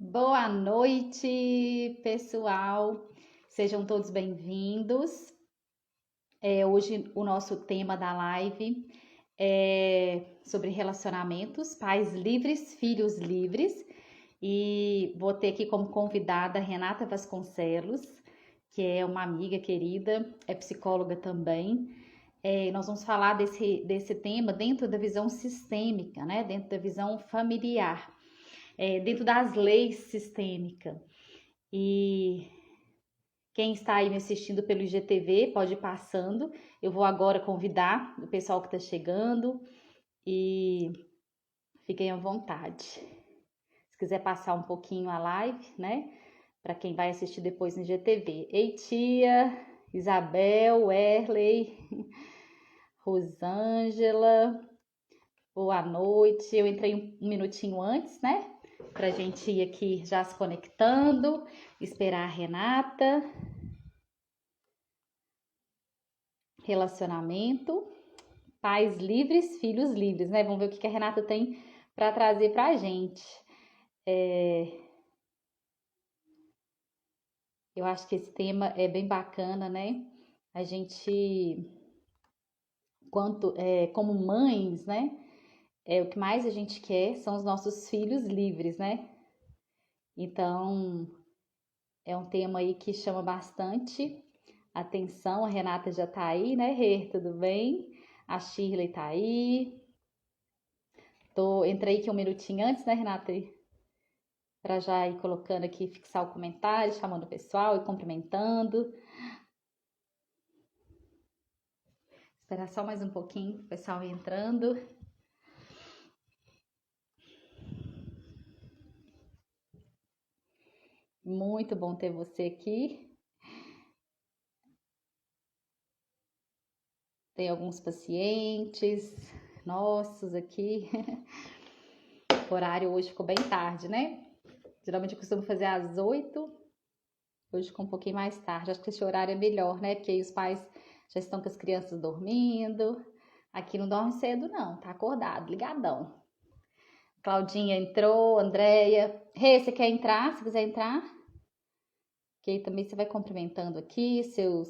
Boa noite, pessoal. Sejam todos bem-vindos. Hoje o nosso tema da live é sobre relacionamentos, pais livres, filhos livres. E vou ter aqui como convidada a Renata Vasconcelos, que é uma amiga querida, é psicóloga também. Nós vamos falar desse tema dentro da visão sistêmica, né? Dentro da visão familiar. Dentro das leis sistêmicas. E quem está aí me assistindo pelo IGTV pode ir passando. Eu vou agora convidar o pessoal que está chegando e fiquem à vontade. Se quiser passar um pouquinho a live, né? Para quem vai assistir depois no IGTV. Ei, tia, Isabel, Werley, Rosângela, boa noite. Eu entrei um minutinho antes, né? Pra gente ir aqui já se conectando, esperar a Renata. Relacionamento, pais livres, filhos livres, né? Vamos ver o que a Renata tem para trazer pra gente. Eu acho que esse tema é bem bacana, né? A gente, como mães, né? O que mais a gente quer são os nossos filhos livres, né? Então, é um tema aí que chama bastante atenção. A Renata já tá aí, né, Rê? Tudo bem? A Shirley tá aí. Entrei aqui um minutinho antes, né, Renata? Para já ir colocando aqui, fixar o comentário, chamando o pessoal e cumprimentando. Esperar só mais um pouquinho, o pessoal entrando. Muito bom ter você aqui. Tem alguns pacientes nossos aqui. O horário hoje ficou bem tarde, né? Geralmente eu costumo fazer às 8. Hoje ficou um pouquinho mais tarde. Acho que esse horário é melhor, né? Porque aí os pais já estão com as crianças dormindo. Aqui não dorme cedo, não. Tá acordado, ligadão. Claudinha entrou, Andréia. Rê, você quer entrar? Se quiser entrar. Que aí também você vai cumprimentando aqui seus...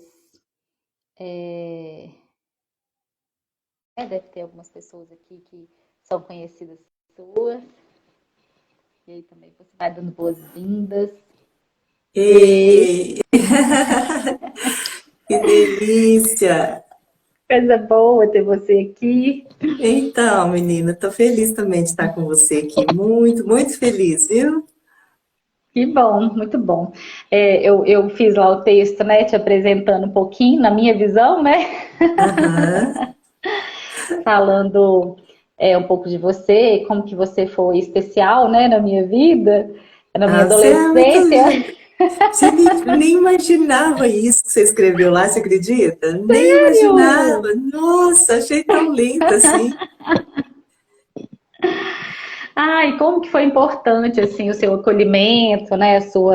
deve ter algumas pessoas aqui que são conhecidas suas. E aí também você vai dando boas-vindas. Ei, que delícia! Coisa boa ter você aqui. Então, menina, tô feliz também de estar com você aqui. Muito, muito feliz, viu? Que bom, muito bom. Eu fiz lá o texto, né, te apresentando um pouquinho, na minha visão, né, Aham. falando um pouco de você, como que você foi especial, né, na minha vida, na minha Ah, você é muito adolescência. linda. Você nem imaginava isso que você escreveu lá, você acredita? Nem Sério? imaginava. Nossa, achei tão linda assim. Ai, como que foi importante, assim, o seu acolhimento, né, seu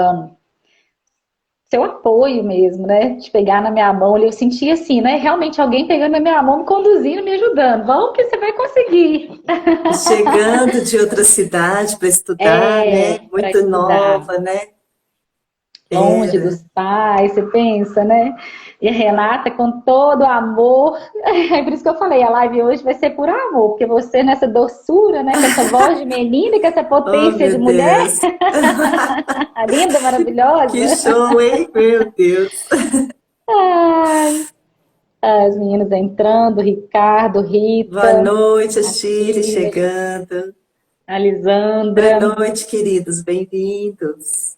apoio mesmo, né, de pegar na minha mão, eu senti assim, né, realmente alguém pegando na minha mão, me conduzindo, me ajudando. Vamos que você vai conseguir. Chegando de outra cidade para estudar, né? Para Muito estudar. nova, né? Longe Era. dos pais, você pensa, né? E a Renata com todo o amor. É por isso que eu falei, a live hoje vai ser por amor, porque você nessa doçura, né, com essa voz de menina, com essa Oh, potência de meu mulher, Deus. linda, Que maravilhosa. show, hein? Meu Deus. Ai, as meninas entrando, Ricardo, Boa Rita, noite, a a Chile Shirley, chegando. a Boa Lisandra. noite, queridos, bem-vindos.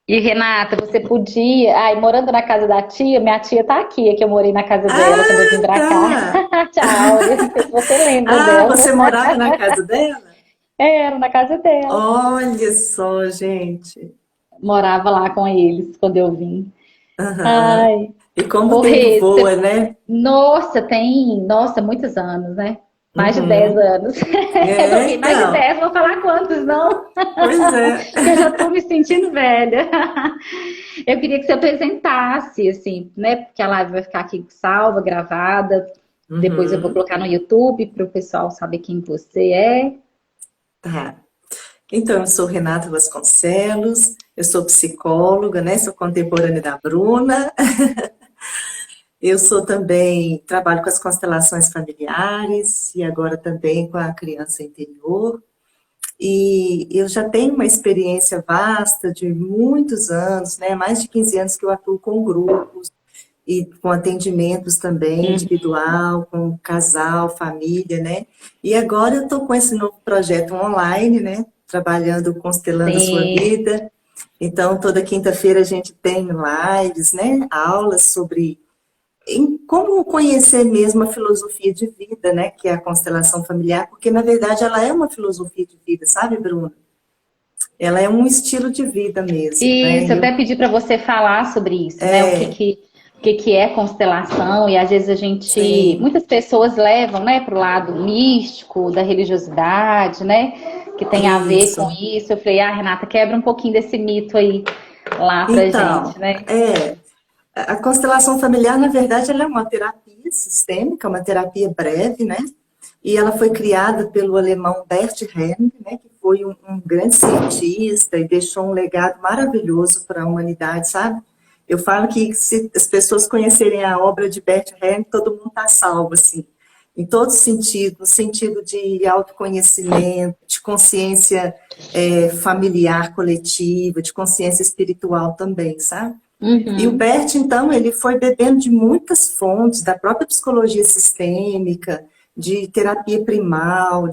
E Renata, você podia. Ai, morando na casa da tia, minha tia tá aqui, é que eu morei na casa dela quando eu vim Ah, pra cá. tá. Tchau, não sei se você lembra Ah, dela. você morava na casa dela? Era na casa dela. Olha só, gente. Morava lá com eles quando eu vim. Aham. Ai, E como o ô tempo Rê, voa, né? nossa, nossa, muitos anos, né? Mais de 10 Uhum. anos. Eu É, coloquei mais de então. 10, vou falar quantos, não? Pois é. Que eu já tô me sentindo velha. Eu queria que você apresentasse, assim, né? Porque a live vai ficar aqui salva, gravada. Depois eu vou Uhum. colocar no YouTube para o pessoal saber quem você é. Tá. Então, eu sou Renata Vasconcelos, eu sou psicóloga, né? Sou contemporânea da Bruna. Eu sou também, trabalho com as constelações familiares e agora também com a criança interior. E eu já tenho uma experiência vasta de muitos anos, né? Mais de 15 anos que eu atuo com grupos e com atendimentos também Uhum. individual, com casal, família, né? E agora eu estou com esse novo projeto online, né? Trabalhando, constelando a sua Sim. vida. Então, toda quinta-feira a gente tem lives, né? Aulas sobre em como conhecer mesmo a filosofia de vida, né? Que é a constelação familiar, porque na verdade ela é uma filosofia de vida, sabe, Bruna? Ela é um estilo de vida mesmo, né? Isso, eu até pedi para você falar sobre isso, né? O que é constelação, e às vezes Sim, muitas pessoas levam, né, para o lado místico, da religiosidade, né? Que tem a ver com isso. isso. Eu falei, Renata, quebra um pouquinho desse mito aí lá pra gente, Então, né? a constelação familiar, na verdade, ela é uma terapia sistêmica, uma terapia breve, né? E ela foi criada pelo alemão Bert Helling, né? Que foi um grande cientista e deixou um legado maravilhoso para a humanidade, sabe? Eu falo que se as pessoas conhecerem a obra de Bert Helling, todo mundo está salvo, assim, em todo sentido, no sentido de autoconhecimento, de consciência familiar coletiva, de consciência espiritual também, sabe? E o Uhum. Bert, então, ele foi bebendo de muitas fontes, da própria psicologia sistêmica, de terapia primal,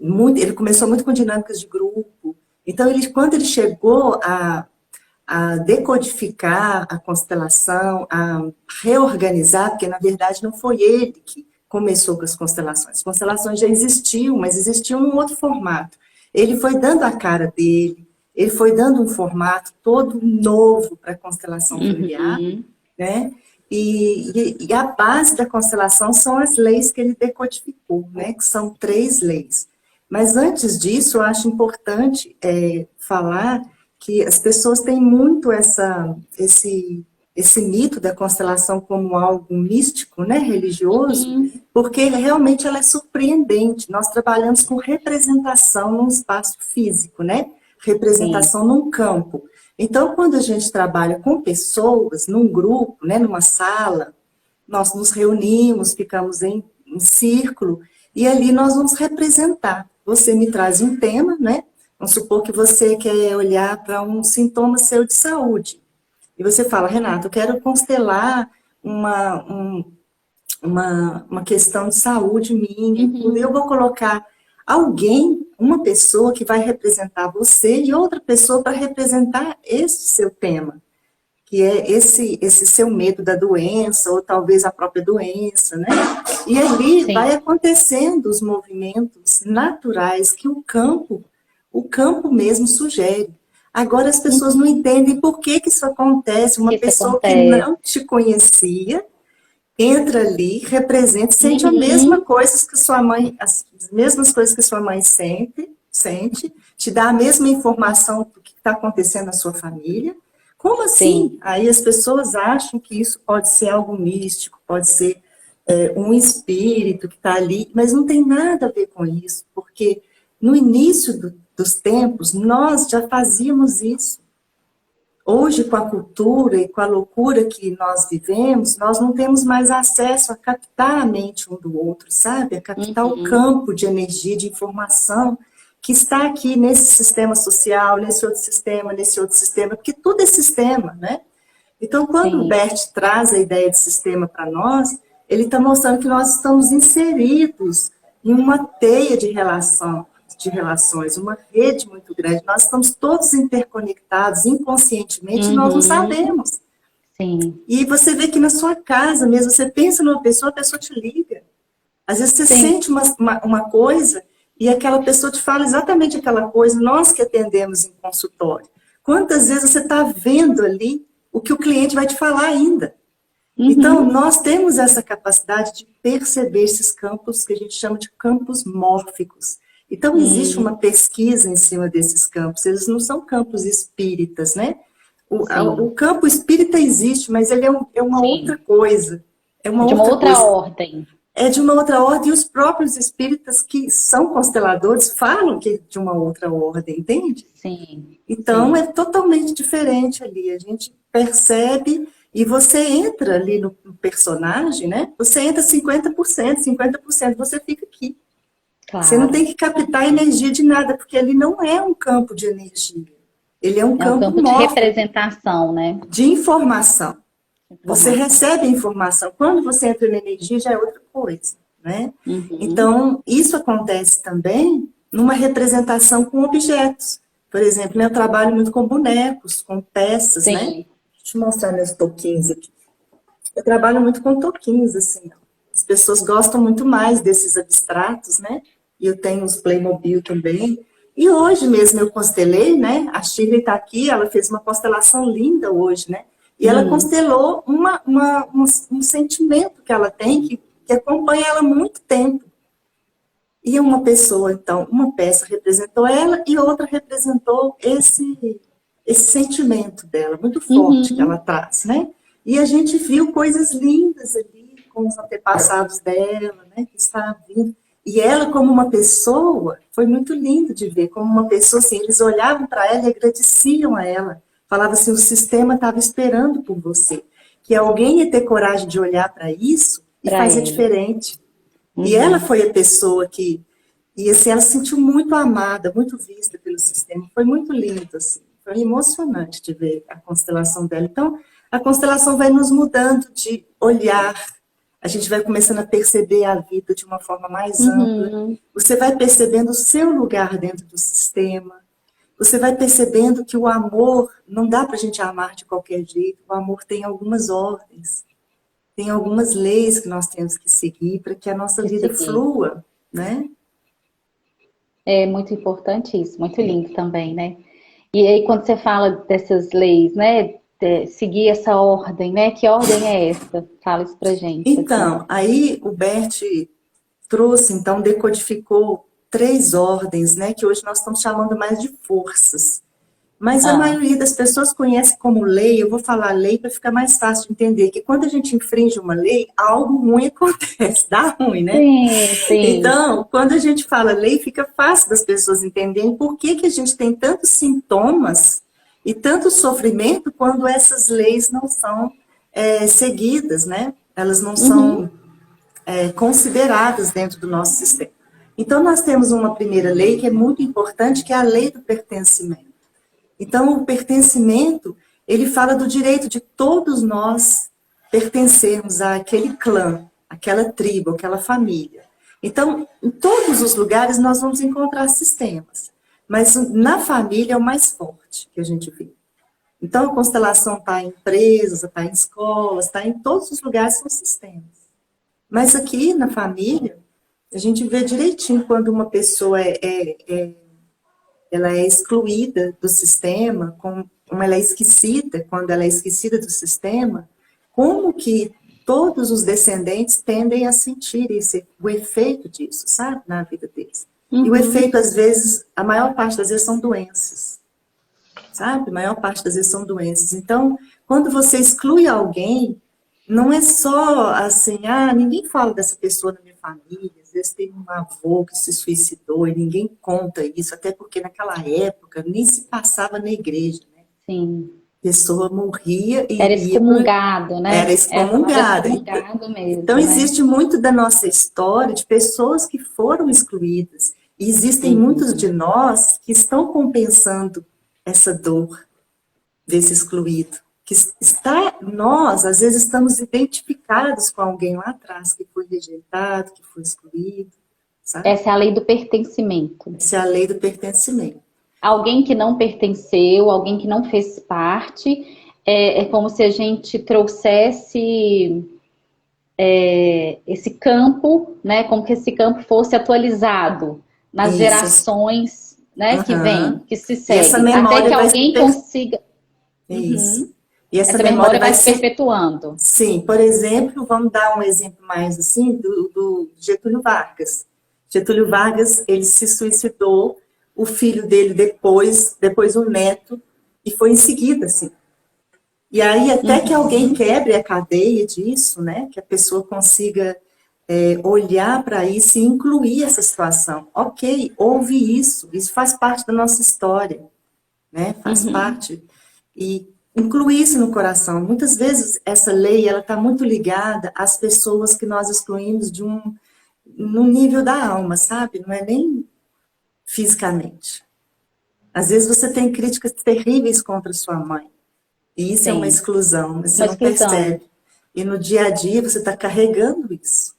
muito, ele começou muito com dinâmicas de grupo. Então, quando ele chegou a decodificar a constelação, a reorganizar, porque na verdade não foi ele que começou com as constelações. As constelações já existiam, mas existiam num outro formato. Ele foi dando a cara dele, ele foi dando um formato todo novo para a constelação familiar, Uhum. né? E a base da constelação são as leis que ele decodificou, né? Que são 3 leis. Mas antes disso, eu acho importante falar que as pessoas têm muito esse mito da constelação como algo místico, né, religioso, Uhum. porque realmente ela é surpreendente. Nós trabalhamos com representação num espaço físico, né? Sim. Representação num campo. Então, quando a gente trabalha com pessoas, num grupo, né, numa sala, nós nos reunimos, ficamos em círculo, e ali nós vamos representar. Você me traz um tema, né? Vamos supor que você quer olhar para um sintoma seu de saúde. E você fala, Renato, eu quero constelar uma, um, uma questão de saúde minha e tudo. Eu Uhum. vou colocar alguém, uma pessoa que vai representar você e outra pessoa para representar esse seu tema, que é esse seu medo da doença, ou talvez a própria doença, né? E ali Sim. vai acontecendo os movimentos naturais que o campo mesmo sugere. Agora as pessoas não Uhum. entendem por que que isso acontece. Uma Que isso pessoa que acontece. não te conhecia entra ali, representa, sente a mesma Uhum. coisa que sua mãe, as mesmas coisas que sua mãe sente, te dá a mesma informação do que está acontecendo na sua família. Como assim? Sim. Aí as pessoas acham que isso pode ser algo místico, pode ser um espírito que está ali, mas não tem nada a ver com isso, porque no início dos tempos nós já fazíamos isso. Hoje, com a cultura e com a loucura que nós vivemos, nós não temos mais acesso a captar a mente um do outro, sabe? A captar o Uhum. campo de energia, de informação que está aqui nesse sistema social, nesse outro sistema, porque tudo é sistema, né? Então, quando o Sim. Bert traz a ideia de sistema para nós, ele está mostrando que nós estamos inseridos em uma teia de relações, uma rede muito grande. Nós estamos todos interconectados inconscientemente e nós não Uhum. sabemos. Sim. E você vê que na sua casa mesmo, você pensa numa pessoa, a pessoa te liga. Às vezes você Sim. sente uma coisa e aquela pessoa te fala exatamente aquela coisa, nós que atendemos em consultório. Quantas vezes você está vendo ali o que o cliente vai te falar ainda? Então, Uhum. nós temos essa capacidade de perceber esses campos que a gente chama de campos mórficos. Então, existe uma Hum. pesquisa em cima desses campos. Eles não são campos espíritas, né? O Sim. campo espírita existe, mas ele é uma outra Sim. coisa. É uma De uma outra outra coisa. ordem. é de uma outra ordem, e os próprios espíritas que são consteladores falam que é de uma outra ordem, entende? Sim, Então, sim. é totalmente diferente ali. A gente percebe e você entra ali no personagem, né? Você entra 50%, você fica aqui. Você não Claro. tem que captar energia de nada, porque ali não é um campo de energia. Ele é um É um campo campo de mórfico, representação, né? de informação. Você Informação. recebe a informação. Quando você entra na energia, já é outra coisa, né? Uhum. Então, isso acontece também numa representação com objetos. Por exemplo, né, eu trabalho muito com bonecos, com peças, né? Sim. Deixa eu mostrar meus toquinhos aqui. Eu trabalho muito com toquinhos, assim. As pessoas gostam muito mais desses abstratos, né? E eu tenho os Playmobil também. E hoje mesmo eu constelei, né? A Shirley está aqui, ela fez uma constelação linda hoje, né? E ela Hum. constelou um sentimento que ela tem, que acompanha ela há muito tempo. E uma pessoa, então, uma peça representou ela e outra representou esse sentimento dela, muito forte que ela Uhum. traz, né? E a gente viu coisas lindas ali com os antepassados dela, né? Que está vindo. E ela, como uma pessoa, foi muito lindo de ver, como uma pessoa, assim, eles olhavam para ela e agradeciam a ela. Falavam assim, o sistema estava esperando por você. Que alguém ia ter coragem de olhar para isso e Para fazer ela. diferente. E ela Uhum. foi a pessoa que... E assim, ela se sentiu muito amada, muito vista pelo sistema. Foi muito lindo, assim. Foi emocionante de ver a constelação dela. Então, a constelação vai nos mudando de olhar. A gente vai começando a perceber a vida de uma forma mais ampla. Uhum. Você vai percebendo o seu lugar dentro do sistema. Você vai percebendo que o amor, não dá para a gente amar de qualquer jeito. O amor tem algumas ordens. Tem algumas leis que nós temos que seguir para que a nossa Que vida seguir. flua, né? É muito importante isso, muito lindo também, né? E aí, quando você fala dessas leis, né? Seguir essa ordem, né? Que ordem é essa? Fala isso pra gente, assim. Então, aí o Bert trouxe, então, decodificou 3 ordens, né? Que hoje nós estamos chamando mais de forças. Mas a Ah, maioria das pessoas conhece como lei, eu vou falar lei para ficar mais fácil de entender, que quando a gente infringe uma lei, algo ruim acontece, dá ruim, né? sim, sim. Então, quando a gente fala lei, fica fácil das pessoas entenderem por que, que a gente tem tantos sintomas e tanto sofrimento quando essas leis não são seguidas, né? Elas não são Uhum, consideradas dentro do nosso sistema. Então, nós temos uma primeira lei que é muito importante, que é a lei do pertencimento. Então, o pertencimento, ele fala do direito de todos nós pertencermos àquele clã, àquela tribo, àquela família. Então, em todos os lugares nós vamos encontrar sistemas, mas na família é o mais forte que a gente vê. Então, a constelação está em empresas, está em escolas, está em todos os lugares, são sistemas. Mas aqui na família, a gente vê direitinho quando uma pessoa ela é excluída do sistema, como ela é esquecida, quando ela é esquecida do sistema, como que todos os descendentes tendem a sentir o efeito disso, sabe, na vida deles. E o uhum. efeito, às vezes, a maior parte das vezes são doenças, sabe? A maior parte das vezes são doenças. Então, quando você exclui alguém, não é só assim, ninguém fala dessa pessoa na minha família, às vezes tem um avô que se suicidou e ninguém conta isso, até porque naquela época nem se passava na igreja, né? Sim. A pessoa morria Era e ia para... excomungado, Era né? É a palavra excomungada. excomungado Então, mesmo, né? existe muito da nossa história de pessoas que foram excluídas. E existem muitos Uhum. de nós que estão compensando essa dor desse excluído. Que está, nós, às vezes, estamos identificados com alguém lá atrás que foi rejeitado, que foi excluído, sabe? Essa é a lei do pertencimento. Essa é a lei do pertencimento. Alguém que não pertenceu, alguém que não fez parte, é como se a gente trouxesse esse campo, né? Como que esse campo fosse atualizado nas Isso. gerações, né? Que vêm, Uhum. que se E essa seguem, até que memória vai se alguém consiga. Isso. Uhum. E essa Essa memória memória vai vai se se... perpetuando. Sim, por exemplo, vamos dar um exemplo mais assim do Getúlio Vargas. Getúlio Vargas, ele se suicidou, o filho dele depois o neto, e foi em seguida, assim. E aí, até que alguém Uhum. quebre a cadeia disso, né, que a pessoa consiga olhar para isso e incluir essa situação. Ok, houve isso faz parte da nossa história, né? Faz Uhum. parte. E incluir isso no coração. Muitas vezes essa lei ela está muito ligada às pessoas que nós excluímos no nível da alma, sabe? Não é nem fisicamente. Às vezes você tem críticas terríveis contra sua mãe. E isso é uma Tem. exclusão, você Uma não exclusão. percebe. E no dia a dia você está carregando isso.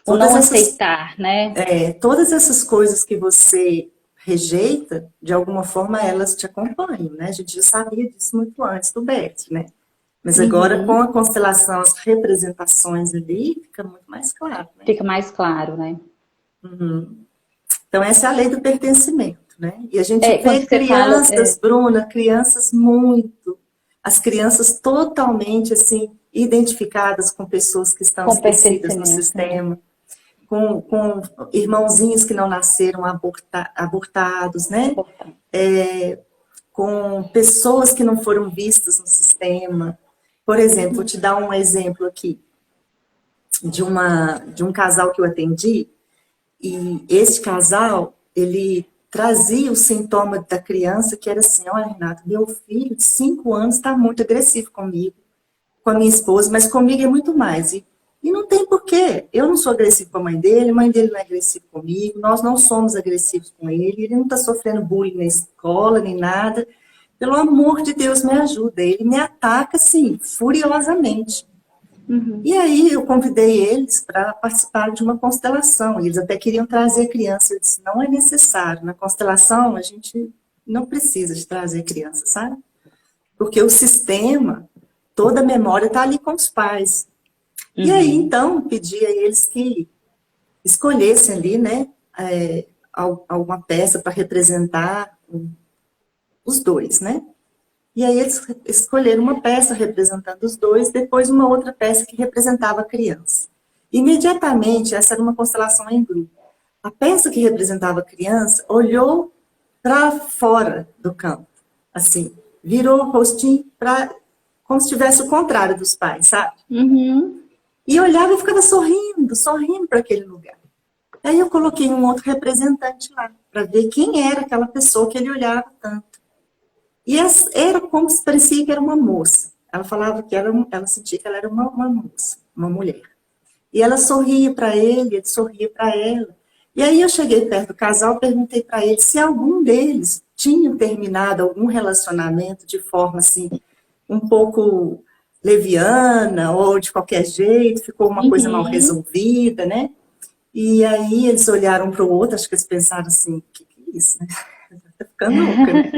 O Todas não essas, aceitar, né? todas essas coisas que você rejeita, de alguma forma elas te acompanham, né? A gente já sabia disso muito antes do Bert, né? Mas agora com a Uhum. constelação, as representações ali, fica muito mais claro, né? Fica mais claro, né? Uhum. Então essa é a lei do pertencimento, né? E a gente Quando vê você fala crianças, Bruna, crianças muito, as crianças totalmente assim identificadas com pessoas que estão com esquecidas no pertencimento, né? sistema, com irmãozinhos que não nasceram abortados, né? Importante. Com pessoas que não foram vistas no sistema. Por exemplo, vou te dar um exemplo aqui de um casal que eu atendi, e esse casal, ele trazia o sintoma da criança, que era assim, olha, Renato, meu filho de 5 anos está muito agressivo comigo, com a minha esposa, mas comigo é muito mais. E não tem porquê. Eu não sou agressivo com a mãe dele não é agressivo comigo, nós não somos agressivos com ele não está sofrendo bullying na escola, nem nada. Pelo amor de Deus, me ajuda. Ele me ataca, assim, furiosamente. Uhum. E aí eu convidei eles para participar de uma constelação. E eles até queriam trazer criança. Eu disse, não é necessário. Na constelação, a gente não precisa de trazer criança, sabe? Porque o sistema, toda a memória está ali com os pais. E aí, Uhum. então, pedi a eles que escolhessem ali, né, alguma peça para representar os dois, né? E aí eles escolheram uma peça representando os dois, depois uma outra peça que representava a criança. Imediatamente, essa era uma constelação em grupo. A peça que representava a criança olhou para fora do campo, assim, virou o rostinho para como se tivesse o contrário dos pais, sabe? Uhum. E olhava e ficava sorrindo, sorrindo para aquele lugar. Aí eu coloquei um outro representante lá, para ver quem era aquela pessoa que ele olhava tanto. E era como se parecia que era uma moça. Ela falava que ela sentia que ela era uma moça, uma mulher. E ela sorria para ele sorria para ela. E aí eu cheguei perto do casal, perguntei para ele se algum deles tinha terminado algum relacionamento de forma assim, um pouco leviana ou de qualquer jeito, ficou uma coisa mal Uhum. resolvida, né? E aí eles olharam para o outro, acho que eles pensaram assim, o que é isso, né? Tá ficando louca, né?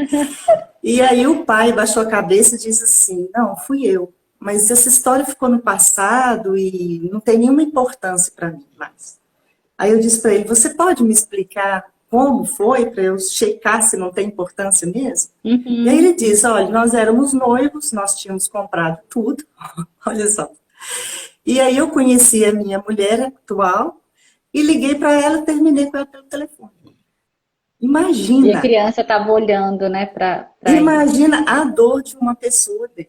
E aí o pai baixou a cabeça e disse assim, não, fui eu. Mas essa história ficou no passado e não tem nenhuma importância para mim mais. Aí eu disse para ele, você pode me explicar como foi para eu checar se não tem importância mesmo? E aí ele Uhum. disse, olha, nós éramos noivos, nós tínhamos comprado tudo, olha só. E aí eu conheci a minha mulher atual e liguei para ela e terminei com ela pelo telefone. E a Imagina, criança estava olhando, né, para isso. imagina a dor de uma pessoa dessa.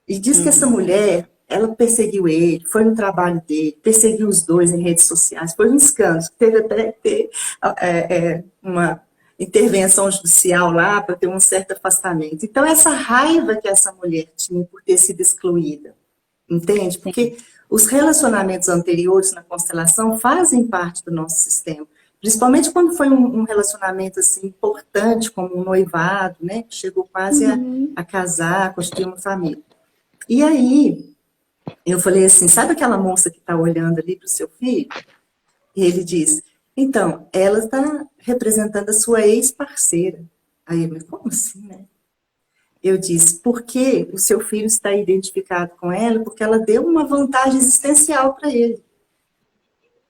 E diz que essa Uhum. mulher, ela perseguiu ele, foi no trabalho dele, perseguiu os dois em redes sociais, foi um escândalo, teve até que ter uma intervenção judicial lá para ter um certo afastamento. Então, essa raiva que essa mulher tinha por ter sido excluída, entende? Sim. Porque os relacionamentos anteriores na constelação fazem parte do nosso sistema. Principalmente quando foi um relacionamento assim importante, como um noivado, né? Que chegou quase Uhum. a casar, a constituir uma família. E aí, eu falei assim, sabe aquela moça que está olhando ali para o seu filho? E ele diz, então, ela está representando a sua ex-parceira. Aí eu, como assim, né? Eu disse, porque o seu filho está identificado com ela, porque ela deu uma vantagem existencial para ele.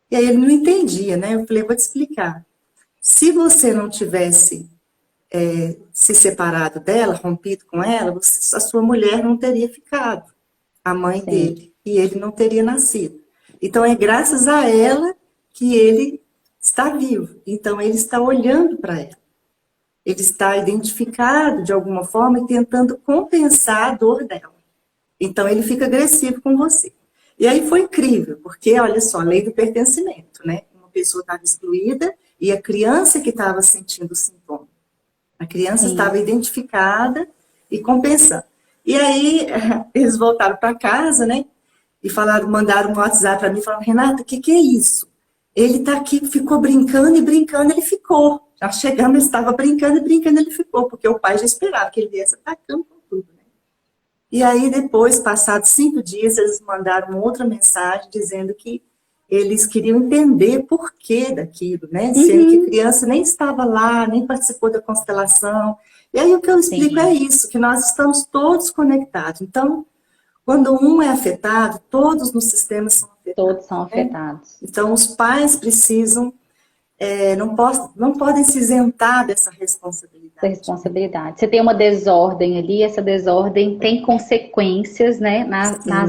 E aí ele não entendia, né? Eu falei, vou te explicar. Se você não tivesse se separado dela, rompido com ela, a sua mulher não teria ficado, a mãe Sim. dele, e ele não teria nascido. Então é graças a ela que ele está vivo. Então ele está olhando para ela. Ele está identificado de alguma forma e tentando compensar a dor dela. Então ele fica agressivo com você. E aí foi incrível, porque, olha só, a lei do pertencimento, né? Uma pessoa estava excluída e a criança que estava sentindo o sintoma. A criança estava Sim, identificada e compensando. E aí eles voltaram para casa, né? E falaram, mandaram um WhatsApp para mim, falaram, Renata, o que é isso? Ele está aqui, ficou brincando e brincando, ele ficou. Já chegamos, ele estava brincando e brincando, ele ficou, porque o pai já esperava que ele viesse atacando com tudo, né? E aí depois, passados 5 dias, eles mandaram outra mensagem dizendo que eles queriam entender por que daquilo, né? Sendo que a uhum, criança nem estava lá, nem participou da constelação. E aí o que eu explico é sim, isso, que nós estamos todos conectados. Então, quando um é afetado, todos no sistema são todos afetados, são né? afetados. Então, os pais precisam, não podem se isentar dessa Da responsabilidade, né? responsabilidade. Você tem uma desordem ali, essa desordem tem consequências, né, Sim, na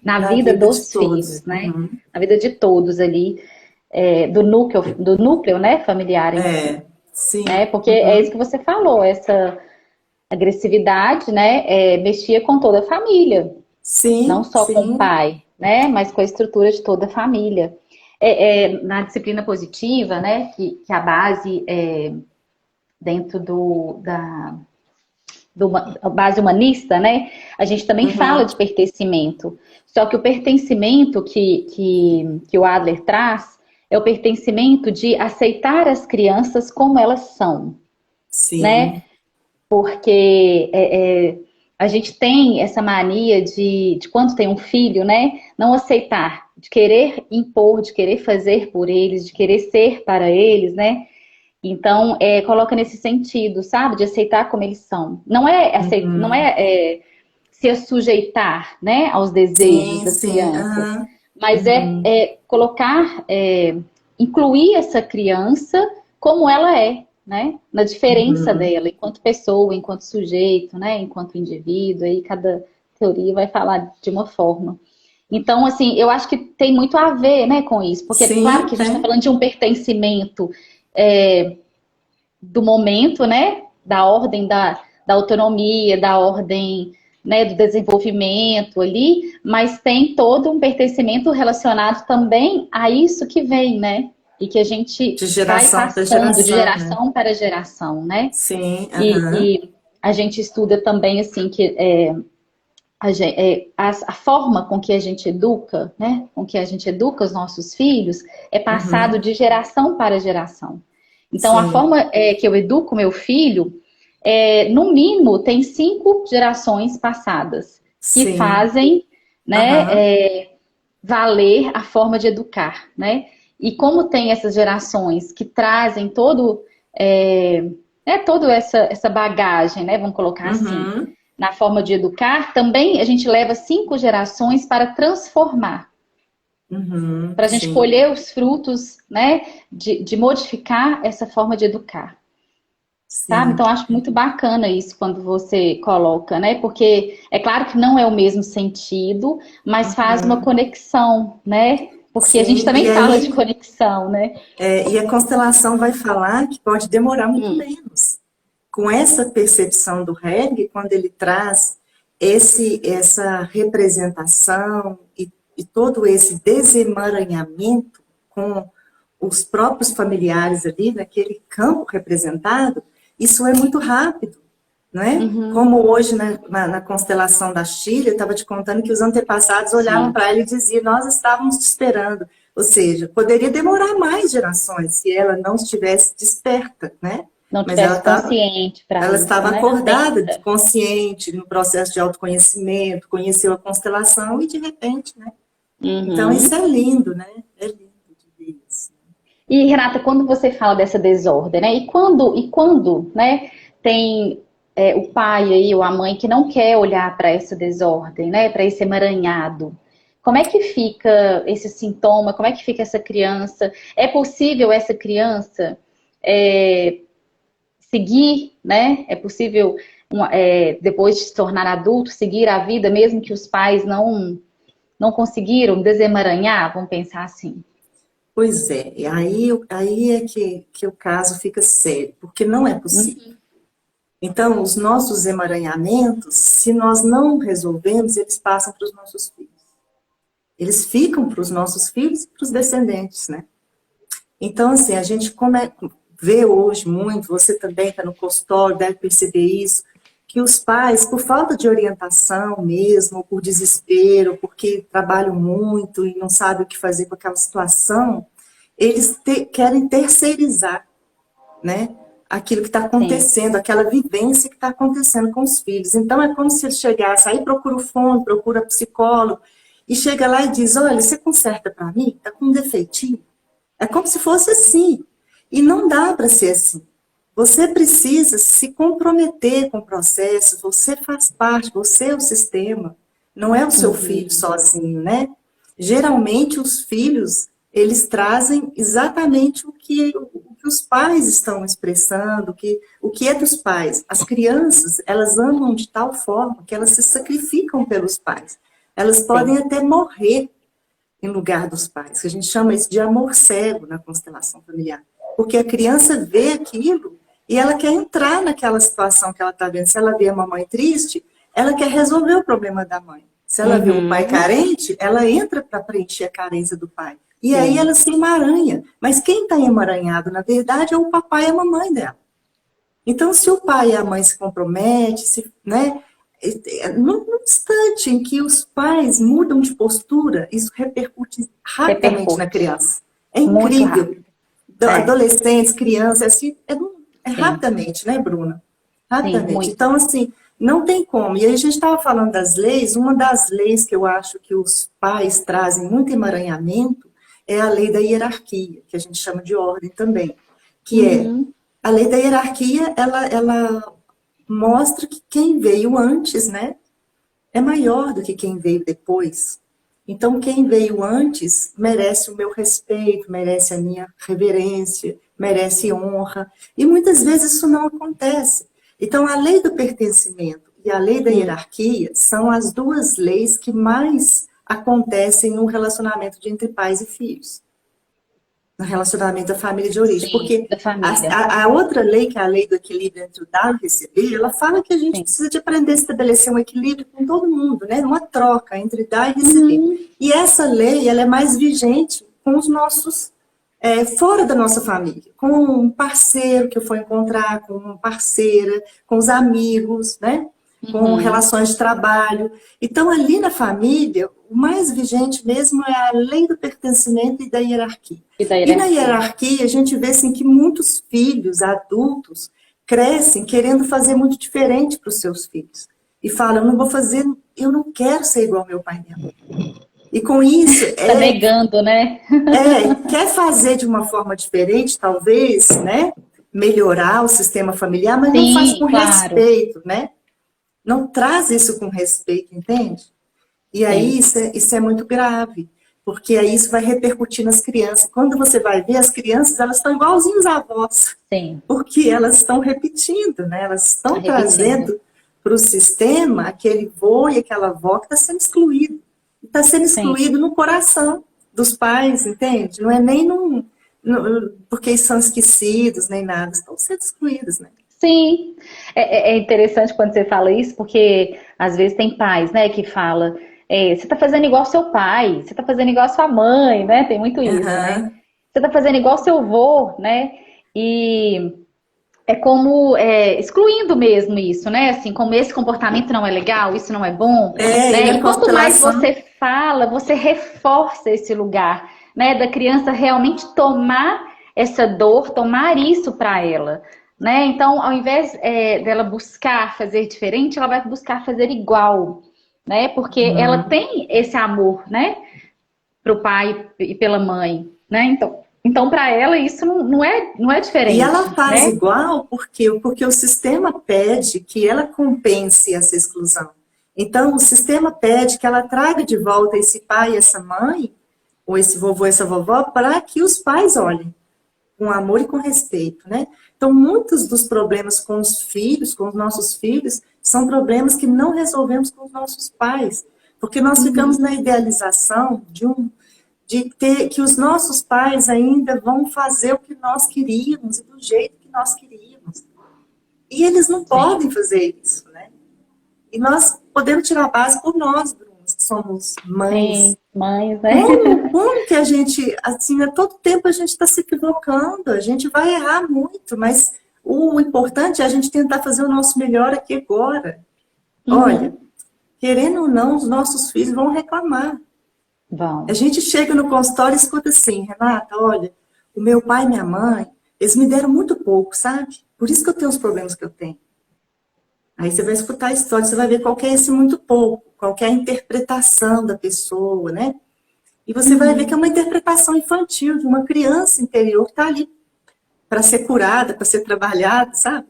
na vida vida de dos todos. filhos, né, Uhum. na vida de todos ali, do núcleo, né, familiar em si, Sim. né, porque é isso Uhum. que você falou, essa agressividade, né, mexia com toda a família, não Sim, só com o sim. pai, né, mas com a estrutura de toda a família. Na disciplina positiva, né, que a base é dentro do base humanista, né? A gente também fala Uhum. de pertencimento. Só que o pertencimento que o Adler traz é o pertencimento de aceitar as crianças como elas são, né? Sim. Porque a gente tem essa mania de quando tem um filho, né? Não aceitar, de querer impor, de querer fazer por eles, de querer ser para eles, né? Então, coloca nesse sentido, sabe? De aceitar como eles são. Não Uhum. é se sujeitar, né, aos desejos Sim, das sim. crianças, Aham. mas Uhum. colocar, incluir essa criança como ela é, né? Na diferença Uhum. dela, enquanto pessoa, enquanto sujeito, né? Enquanto indivíduo, aí cada teoria vai falar de uma forma. Então, assim, eu acho que tem muito a ver, né, com isso, porque é claro Sim, que a gente está tem. falando de um pertencimento do momento, né, da ordem da autonomia, da ordem, né, do desenvolvimento ali, mas tem todo um pertencimento relacionado também a isso que vem, né, e que a gente De vai geração para passando de geração, né? geração para geração, né, Sim, aham. e a gente estuda também, assim, que a forma com que a gente educa, né, com que a gente educa os nossos filhos, é passado Uhum. de geração para geração. Então, a Sim, forma que eu educo meu filho, no mínimo, tem 5 gerações passadas que sim. fazem, né, Aham. valer a forma de educar, né? E como tem essas gerações que trazem é, toda essa bagagem, né? Vamos colocar assim, Uhum. na forma de educar, também a gente leva 5 gerações para transformar, Uhum. para a gente Sim. colher os frutos, né? De modificar essa forma de educar. Sabe? Sim. Então, acho muito bacana isso quando você coloca, né? Porque é claro que não é o mesmo sentido, mas faz uma Uhum. conexão, né? Porque a gente Sim. E também fala de aí, conexão, né? e a constelação vai falar que pode demorar muito Hum, menos. Com essa percepção do Hegel, quando ele traz essa representação e todo esse desemaranhamento com os próprios familiares ali, naquele campo representado, isso é muito rápido, não é? uhum, Como hoje na constelação da Chile, eu estava te contando que os antepassados olhavam sim. para ela e diziam, nós estávamos te esperando. Ou seja, poderia demorar mais gerações se ela não estivesse desperta, né? Não Mas ela tivesse estava consciente para ela isso, estava né? acordada, Atenta. consciente, no processo de autoconhecimento, conheceu a constelação e de repente, né? Então isso Uhum. é lindo, né? É lindo de ver isso. E, Renata, quando você fala dessa desordem, né? E quando, né, tem o pai aí ou a mãe que não quer olhar para essa desordem, né? Para esse emaranhado. Como é que fica esse sintoma? Como é que fica essa criança? É possível essa criança é, seguir, né? É possível, depois de se tornar adulto, seguir a vida, mesmo que os pais não conseguiram desemaranhar? Vamos pensar assim. Pois é, e aí é que o caso fica sério, porque não é possível. Uhum. Então, os nossos emaranhamentos, se nós não resolvemos, eles passam para os nossos filhos. Eles ficam para os nossos filhos e para os descendentes, né? Então, assim, a gente vê hoje muito, você também está no consultório, deve perceber isso, que os pais, por falta de orientação mesmo, por desespero, porque trabalham muito e não sabem o que fazer com aquela situação, eles querem terceirizar, né, aquilo que está acontecendo, aquela vivência que está acontecendo com os filhos. Então, é como se ele chegasse, aí procura o fono, procura psicólogo, e chega lá e diz, olha, você conserta para mim? Está com um defeitinho? É como se fosse assim. E não dá para ser assim. Você precisa se comprometer com o processo, você faz parte, você é o sistema, não é o seu filho sozinho, né? Geralmente os filhos, eles trazem exatamente o que os pais estão expressando, o que é dos pais. As crianças, elas amam de tal forma que elas se sacrificam pelos pais. Elas podem até morrer em lugar dos pais, que a gente chama isso de amor cego na constelação familiar. Porque a criança vê aquilo e ela quer entrar naquela situação que ela está vendo. Se ela vê a mamãe triste, ela quer resolver o problema da mãe. Se ela vê o pai carente, ela entra para preencher a carência do pai. E aí ela se emaranha. Mas quem está emaranhado, na verdade, é o papai e a mamãe dela. Então, se o pai e a mãe se comprometem, né, no instante em que os pais mudam de postura, isso repercute rapidamente na criança. É incrível. Adolescentes, crianças, assim, rapidamente, né, Bruna? Rapidamente. Sim, então, assim, não tem como. E aí a gente estava falando das leis, uma das leis que eu acho que os pais trazem muito emaranhamento é a lei da hierarquia, que a gente chama de ordem também, que é a lei da hierarquia, ela mostra que quem veio antes, né, é maior do que quem veio depois. Então, quem veio antes merece o meu respeito, merece a minha reverência, merece honra. E muitas vezes isso não acontece. Então, a lei do pertencimento e a lei da hierarquia são as duas leis que mais acontecem no relacionamento entre pais e filhos. No relacionamento da família de origem. Sim, porque a outra lei, que é a lei do equilíbrio entre o dar e receber, ela fala que a gente precisa de aprender a estabelecer um equilíbrio com todo mundo, né? Uma troca entre dar e receber. E essa lei, ela é mais vigente com os nossos, fora da nossa família, com um parceiro que eu for encontrar, com uma parceira, com os amigos, né? Com relações de trabalho. Então, ali na família, o mais vigente mesmo é a lei do pertencimento e da hierarquia. E na hierarquia, a gente vê assim, que muitos filhos, adultos, crescem querendo fazer muito diferente para os seus filhos. E falam, não vou fazer, eu não quero ser igual ao meu pai e minha mãe. E com isso... Tá negando, né? Quer fazer de uma forma diferente, talvez, né? Melhorar o sistema familiar, mas não faz com respeito, né? Não traz isso com respeito, entende? E aí isso é muito grave, porque aí isso vai repercutir nas crianças. Quando você vai ver, as crianças, elas estão igualzinhas os avós. Sim. Porque elas estão repetindo, né? Elas estão trazendo para o sistema aquele vô e aquela avó que está sendo excluído. E está sendo excluído no coração dos pais, entende? Não é nem porque são esquecidos, nem nada. Estão sendo excluídos, né? Sim, é interessante quando você fala isso, porque às vezes tem pais, né, que fala, você tá fazendo igual seu pai, você tá fazendo igual sua mãe, né, tem muito isso, né, você tá fazendo igual seu avô, né, e é como excluindo mesmo isso, né, assim, como esse comportamento não é legal, isso não é bom, né, e quanto mais você fala, você reforça esse lugar, né, da criança realmente tomar essa dor, tomar isso para ela. Né? Então, ao invés dela buscar fazer diferente, ela vai buscar fazer igual, né? Porque ela tem esse amor, né? Para o pai e pela mãe, né? Então para ela isso não é diferente. E ela faz né? igual porque o sistema pede que ela compense essa exclusão. Então, o sistema pede que ela traga de volta esse pai e essa mãe, ou esse vovô e essa vovó, para que os pais olhem com amor e com respeito, né? Então, muitos dos problemas com os filhos, com os nossos filhos, são problemas que não resolvemos com os nossos pais, porque nós ficamos na idealização de ter que os nossos pais ainda vão fazer o que nós queríamos e do jeito que nós queríamos. E eles não podem fazer isso, né? E nós podemos tirar a base por nós, Bruno, que somos mães, mães, né? Como que a gente, assim, a todo tempo a gente está se equivocando, a gente vai errar muito, mas o importante é a gente tentar fazer o nosso melhor aqui agora. Olha, Uhum. querendo ou não, os nossos filhos vão reclamar. A Vão. gente chega no consultório e escuta assim, Renata, olha, o meu pai e minha mãe, eles me deram muito pouco, sabe? Por isso que eu tenho os problemas que eu tenho. Aí você vai escutar a história, você vai ver qual que é esse muito pouco, qual que é a interpretação da pessoa, né? E você vai ver que é Uhum. uma interpretação infantil de uma criança interior que está ali para ser curada, para ser trabalhada, sabe?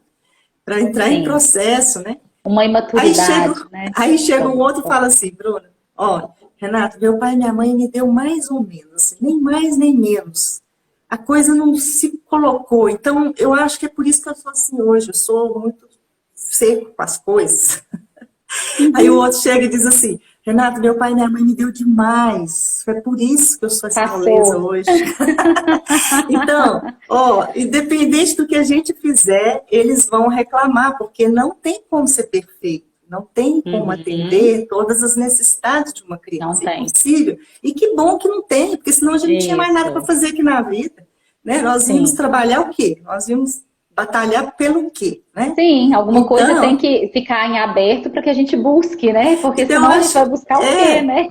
Para entrar em Sim. processo, né? Uma Aí imaturidade, chega, né? aí chega um Pode, outro e pode. fala assim, Bruna, olha, Renato, meu pai e minha mãe me deu mais ou menos, assim, nem mais nem menos. A coisa não se colocou. Então, eu acho que é por isso que eu sou assim hoje. Eu sou muito seco com as coisas. Aí o Uhum. outro chega e diz assim, Renato, meu pai e minha mãe me deu demais. Foi por isso que eu sou essa moleza Passou. hoje. Então, ó, independente do que a gente fizer, eles vão reclamar, porque não tem como ser perfeito, não tem como Uhum. atender todas as necessidades de uma Não criança, é tem. impossível. E que bom que não tem, porque senão a gente não tinha mais nada para Isso. fazer aqui na vida, né? Nós íamos Sim. trabalhar o quê? Nós íamos batalhar pelo quê, né? Sim, alguma coisa tem Então, que ficar em aberto para que a gente busque, né? Porque então eu senão a gente acho, vai buscar o quê, é, né?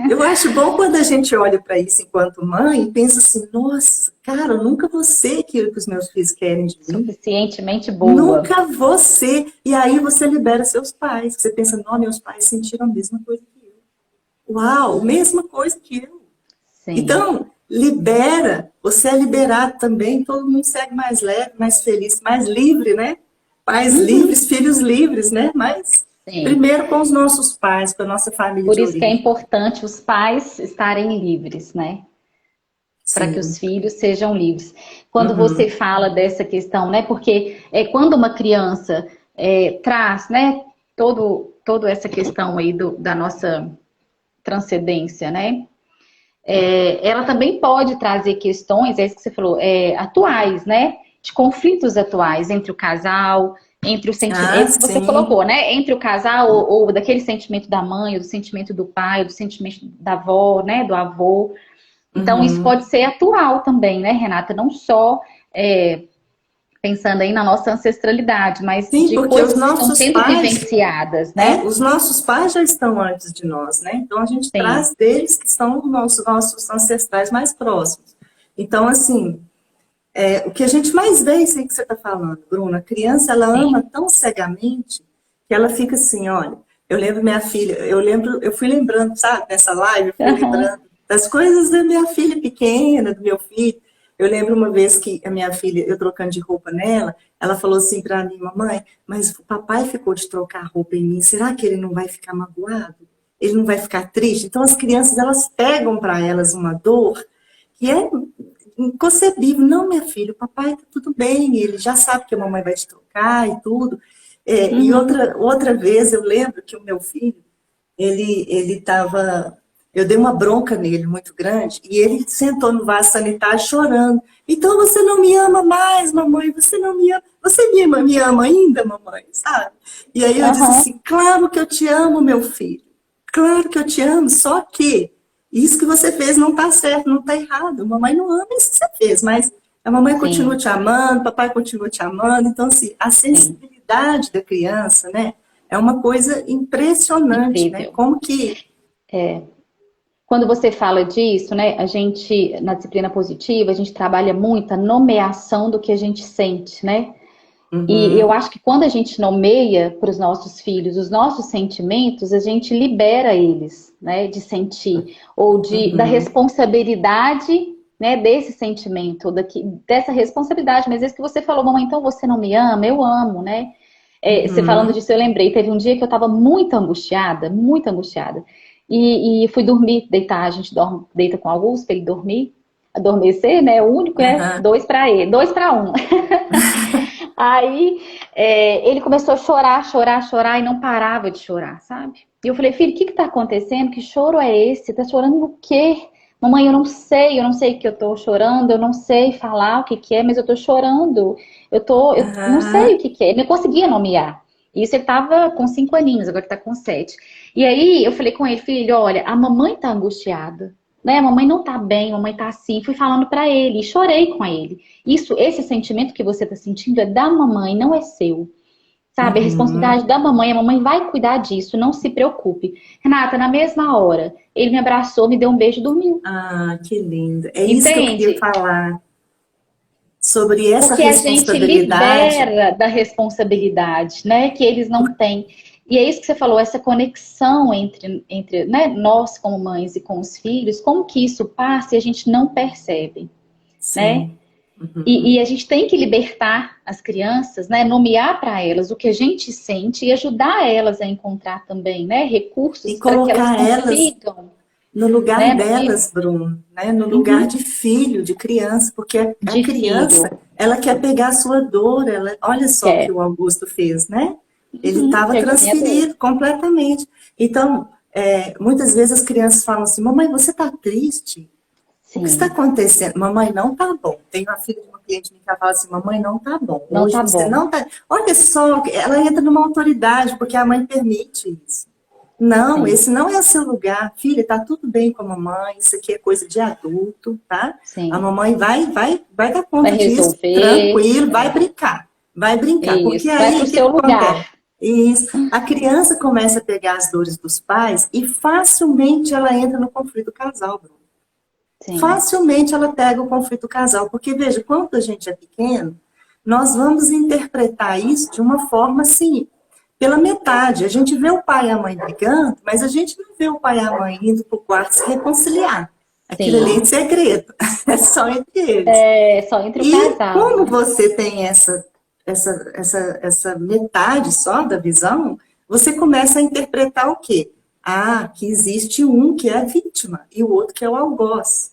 eu acho bom quando a gente olha para isso enquanto mãe e pensa assim, nossa, cara, eu nunca vou ser aquilo que os meus filhos querem de mim. Suficientemente boa. Nunca você. E aí você libera seus pais. Você pensa, não, meus pais sentiram a mesma coisa que eu. Uau, mesma coisa que eu. Sim. Então, libera. Você é liberado também. Todo mundo segue mais leve, mais feliz, mais livre, né? Pais Uhum. livres, filhos livres, né? Mas Sim. primeiro com os nossos pais, com a nossa família Por de isso que é origem. importante os pais estarem livres, né? Para que os Sim. filhos sejam livres. Quando você Uhum. fala dessa questão, né? Porque quando uma criança traz, né? Toda essa questão aí da nossa transcendência, né? Ela também pode trazer questões, é isso que você falou, atuais, né? De conflitos atuais entre o casal, entre o sentimento, é Ah, isso que você sim. colocou, né? Entre o casal ou daquele sentimento da mãe, ou do sentimento do pai, ou do sentimento da avó, né? Do avô. Então, isso Uhum. pode ser atual também, né, Renata? Não só pensando aí na nossa ancestralidade, mas Sim, de porque os coisas que estão nossos sendo pais, vivenciadas, né? os nossos pais já estão antes de nós, né? Então a gente Sim. traz deles que são os nossos ancestrais mais próximos. Então, assim, o que a gente mais vê é isso aí que você está falando, Bruna. A criança, ela ama Sim. tão cegamente que ela fica assim, olha, eu lembro minha filha, eu fui lembrando, sabe, nessa live, eu fui Aham. lembrando das coisas da minha filha pequena, do meu filho. Eu lembro uma vez que a minha filha, eu trocando de roupa nela, ela falou assim para mim, mamãe, mas o papai ficou de trocar roupa em mim, será que ele não vai ficar magoado? Ele não vai ficar triste? Então as crianças, elas pegam para elas uma dor que é inconcebível. Não, minha filha, o papai tá tudo bem, ele já sabe que a mamãe vai te trocar e tudo. E Uhum. outra vez eu lembro que o meu filho, ele estava. Eu dei uma bronca nele muito grande e ele sentou no vaso sanitário chorando. Então você não me ama mais, mamãe, você não me ama. Você me ama ainda, mamãe, sabe? E aí eu disse Aham. assim: claro que eu te amo, meu filho. Claro que eu te amo, só que isso que você fez não está certo, não está errado. A mamãe não ama isso que você fez, mas a mamãe continua Sim, te amando, papai continua te amando. Então, assim, a sim. sensibilidade da criança, né, é uma coisa impressionante, né? Incrível. Como que. Quando você fala disso, né, a gente, na disciplina positiva, a gente trabalha muito a nomeação do que a gente sente, né? E eu Uhum, acho que quando a gente nomeia para os nossos filhos os nossos sentimentos, a gente libera eles, né, de sentir, ou da uhum, responsabilidade, né, desse sentimento, dessa responsabilidade. Mas esse que você falou, mamãe, então você não me ama? Eu amo, né? Você falando uhum. disso, eu lembrei, teve um dia que eu estava muito angustiada, e fui dormir, deitar, a gente dorme, deita com alguns para ele dormir, adormecer, né? O único é Aham. dois para ele, dois para um. Aí ele começou a chorar, chorar, chorar e não parava de chorar, sabe? E eu falei, filho, o que que tá acontecendo? Que choro é esse? Tá chorando o quê? Mamãe, eu não sei que eu tô chorando, eu não sei falar o que que é, mas eu tô chorando. Eu não sei o Aham. que que é. Ele não conseguia nomear. Isso ele tava com 5 aninhos, agora ele tá com 7. E aí eu falei com ele, filho, olha, a mamãe tá angustiada, né? A mamãe não tá bem, a mamãe tá assim. Fui falando pra ele, e chorei com ele. Esse sentimento que você tá sentindo é da mamãe, não é seu. Sabe, a Uhum. responsabilidade da mamãe, a mamãe vai cuidar disso, não se preocupe. Renata, na mesma hora, ele me abraçou, me deu um beijo e dormiu. Ah, que lindo. É isso que eu queria Entende? falar, sobre essa Porque a gente responsabilidade. libera da responsabilidade, né? Que eles não têm. E é isso que você falou, essa conexão entre né, nós como mães e com os filhos, como que isso passa e a gente não percebe, né? Sim. E Uhum. a gente tem que libertar as crianças, né? Nomear para elas o que a gente sente e ajudar elas a encontrar também, né? E Recursos para que elas colocar elas consigam, no lugar né? Porque delas, Bruno, né? No lugar uhum, de filho, de criança, porque a de criança, filho, ela quer pegar a sua dor, olha só o que quer, o Augusto fez, né? Ele estava vergonha dor. transferido completamente. Então, muitas vezes as crianças falam assim, mamãe, você está triste? O que está Sim, acontecendo? Mamãe, não tá bom. Tem uma filha de uma cliente minha que fala assim, mamãe, não tá bom. não Hoje tá você bom. não tá... Olha só, ela entra numa autoridade, porque a mãe permite isso. Não, Sim, esse não é o seu lugar. Filha, tá tudo bem com a mamãe, isso aqui é coisa de adulto, tá? A sim. mamãe vai dar Vai conta disso, resolver. tranquilo, É, vai brincar. Porque isso, vai aí, pro o que seu que acontece? lugar. Isso, a criança começa a pegar as dores dos pais e facilmente ela entra no conflito casal, Bruno. Sim. Facilmente ela pega o conflito casal, porque veja, quando a gente é pequeno, nós vamos interpretar isso de uma forma assim, pela metade. A gente vê o pai e a mãe brigando, mas a gente não vê o pai e a mãe indo para o quarto se reconciliar. Aquilo ali é Sim. segredo, é só entre eles. É só entre o E casal, como né? você tem essa metade só da visão, você começa a interpretar o quê? Ah, que existe um que é a vítima e o outro que é o algoz,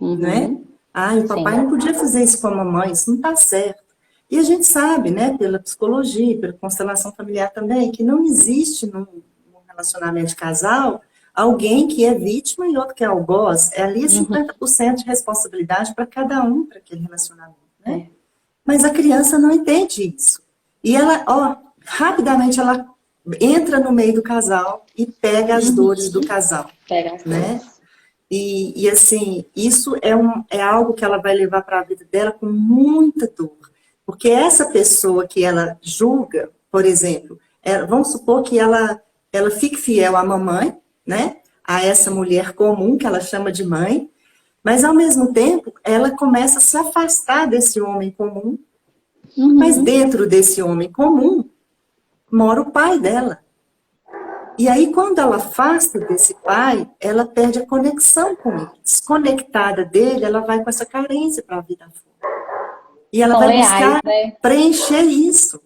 né? Uhum. Ah, o papai Sim. não podia fazer isso com a mamãe, isso não está certo. E a gente sabe, né, pela psicologia, pela constelação familiar também, que não existe num relacionamento de casal alguém que é vítima e outro que é algoz. É ali Uhum. 50% de responsabilidade para cada um, para aquele relacionamento, né? É. Mas a criança não entende isso. E ela, ó, rapidamente ela entra no meio do casal e pega as dores do Uhum. casal, Pega as né? dores. E assim, isso é algo que ela vai levar para a vida dela com muita dor. Porque essa pessoa que ela julga, por exemplo, vamos supor que ela fique fiel à mamãe, né? A essa mulher comum que ela chama de mãe, mas ao mesmo tempo ela começa a se afastar desse homem comum, mas Uhum. dentro desse homem comum mora o pai dela. E aí, quando ela afasta desse pai, ela perde a conexão com ele. Desconectada dele, ela vai com essa carência para a vida fora. E ela São vai leais, buscar né? preencher isso.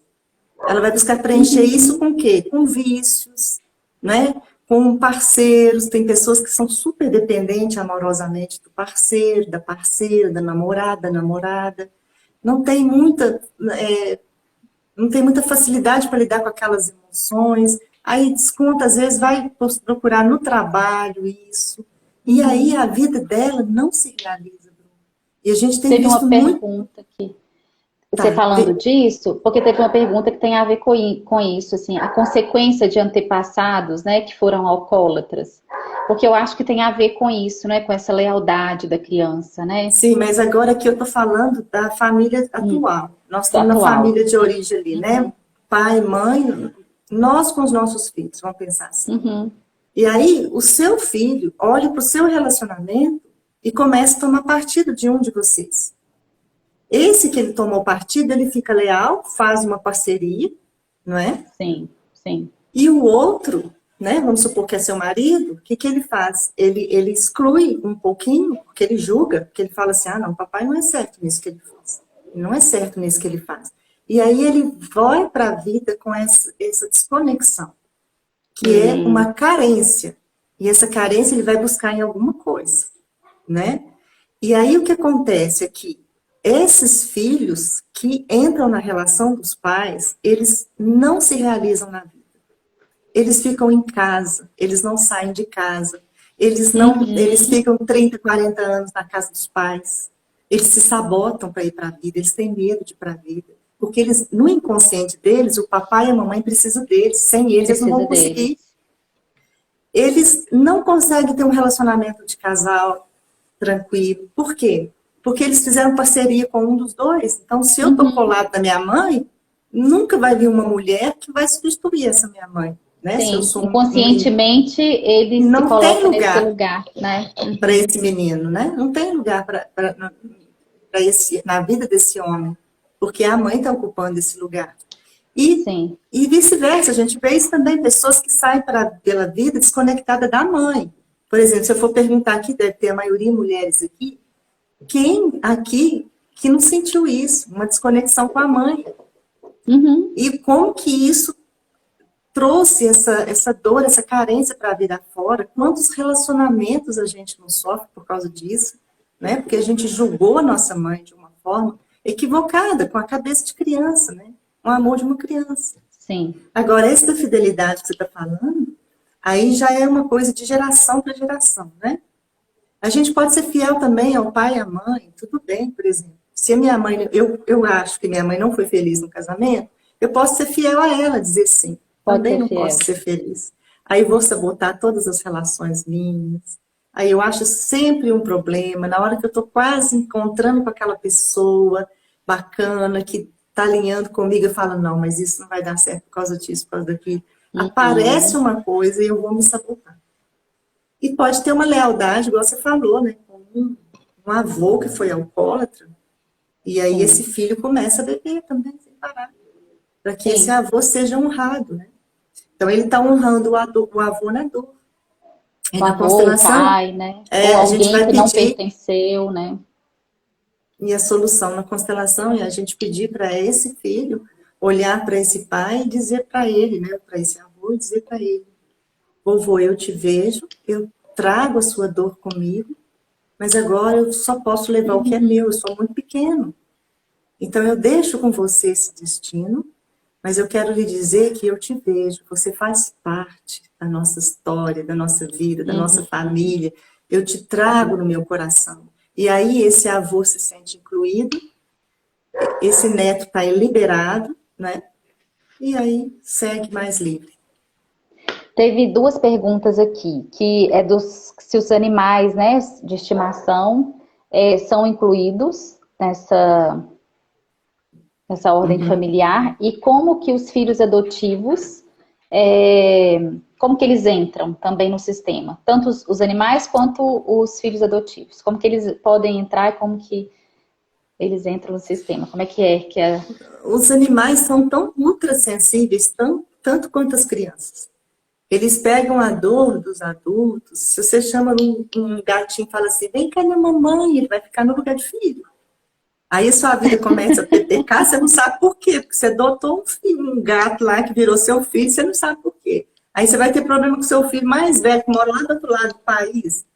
Ela vai buscar preencher isso Uhum. com o quê? Com vícios, né? Com parceiros. Tem pessoas que são super dependentes amorosamente do parceiro, da parceira, da namorada. Não tem muita, não tem muita facilidade para lidar com aquelas emoções. Aí desconta, às vezes vai procurar no trabalho isso. E aí Uhum. a vida dela não se realiza, Bruno. E a gente tem Teve uma visto muito. pergunta aqui. Você Tá, falando disso, porque teve uma pergunta que tem a ver com isso, assim, a consequência de antepassados, né, que foram alcoólatras. Porque eu acho que tem a ver com isso, né, com essa lealdade da criança, né, sim, mas agora aqui eu estou falando da família hum, atual. Nós do estamos na atual. família de origem ali, né? Uhum, Pai, mãe, nós com os nossos filhos, vamos pensar assim. uhum, E aí, o seu filho olha para o seu relacionamento e começa a tomar partido de um de vocês. Esse que ele tomou partido, ele fica leal, faz uma parceria, não é? sim, sim. E o outro, né, vamos supor que é seu marido, o que, que ele faz? Ele exclui um pouquinho, porque ele julga, porque ele fala assim, ah, não, papai não é certo nisso que ele faz. Não é certo nisso que ele faz. E aí ele vai para a vida com essa desconexão, que é Hum, uma carência. E essa carência ele vai buscar em alguma coisa, né? E aí o que acontece é que esses filhos que entram na relação dos pais, eles não se realizam na vida. Eles ficam em casa, eles não saem de casa, eles uhum. ficam 30, 40 anos na casa dos pais. Eles se sabotam para ir para a vida, eles têm medo de ir para a vida. Porque eles, no inconsciente deles, o papai e a mamãe precisam deles, sem eles não Precisa vão deles. conseguir. eles não conseguem ter um relacionamento de casal tranquilo. Por quê? Porque eles fizeram parceria com um dos dois. Então, se eu estou Uhum. colado na minha mãe, nunca vai vir uma mulher que vai substituir essa minha mãe, né? Se eu Sim, sou um menino, inconscientemente ele se não tem coloca nesse lugar lugar, né? para Uhum. esse menino, né? Não tem lugar para esse na vida desse homem, porque a mãe está ocupando esse lugar. E, Sim. e vice-versa, a gente vê isso também, pessoas que saem pela vida desconectada da mãe. Por exemplo, se eu for perguntar aqui, deve ter a maioria mulheres aqui, quem aqui que não sentiu isso, uma desconexão com a mãe? Uhum. E como que isso trouxe essa dor, essa carência para a vida fora? Quantos relacionamentos a gente não sofre por causa disso? Né? Porque a gente julgou a nossa mãe de uma forma equivocada, com a cabeça de criança, né? O amor de uma criança. Sim. Agora, essa fidelidade que você está falando, aí já é uma coisa de geração para geração, né? A gente pode ser fiel também ao pai e à mãe, tudo bem, por exemplo. Se a minha mãe, eu acho que minha mãe não foi feliz no casamento, eu posso ser fiel a ela, dizer sim, Pode também ser não posso fiel. ser feliz. Aí vou sabotar todas as relações minhas. Aí eu acho sempre um problema, na hora que eu estou quase encontrando com aquela pessoa bacana, que está alinhando comigo, eu falo, não, mas isso não vai dar certo por causa disso, por causa daquilo. Aparece Uhum. uma coisa e eu vou me sabotar. E pode ter uma lealdade, igual você falou, né? Com um avô que foi alcoólatra, e aí esse Sim. filho começa a beber também, sem parar, para que esse Sim. avô seja honrado, né? Então ele está honrando o avô na dor. E O na avô, o constelação, pai, né? Ou a gente alguém vai que não pedir, pertenceu, né? e a solução na constelação é a gente pedir para esse filho olhar para esse pai e dizer para ele, né? Para esse avô, dizer para ele: vovô, eu te vejo, eu trago a sua dor comigo, mas agora eu só posso levar o que é Uhum. meu, eu sou muito pequeno. Então eu deixo com você esse destino, mas eu quero lhe dizer que eu te vejo, você faz parte da nossa história, da nossa vida, da nossa Uhum. família. Eu te trago no meu coração. E aí esse avô se sente incluído, esse neto está liberado, né? E aí segue mais livre. Teve duas perguntas aqui, que é dos se os animais, né, de estimação são incluídos nessa ordem Uhum. familiar e como que os filhos adotivos, é, como que eles entram também no sistema, tanto os animais quanto os filhos adotivos, como que eles podem entrar e como que eles entram no sistema, como é que é? Os animais são tão ultrassensíveis, tanto quanto as crianças. Eles pegam a dor dos adultos. Se você chama um gatinho e fala assim, vem cá na mamãe, ele vai ficar no lugar de filho. Aí a sua vida começa a petecar, você não sabe por quê, porque você adotou um gato lá que virou seu filho, você não sabe por quê. Aí você vai ter problema com seu filho mais velho, que mora lá do outro lado do país,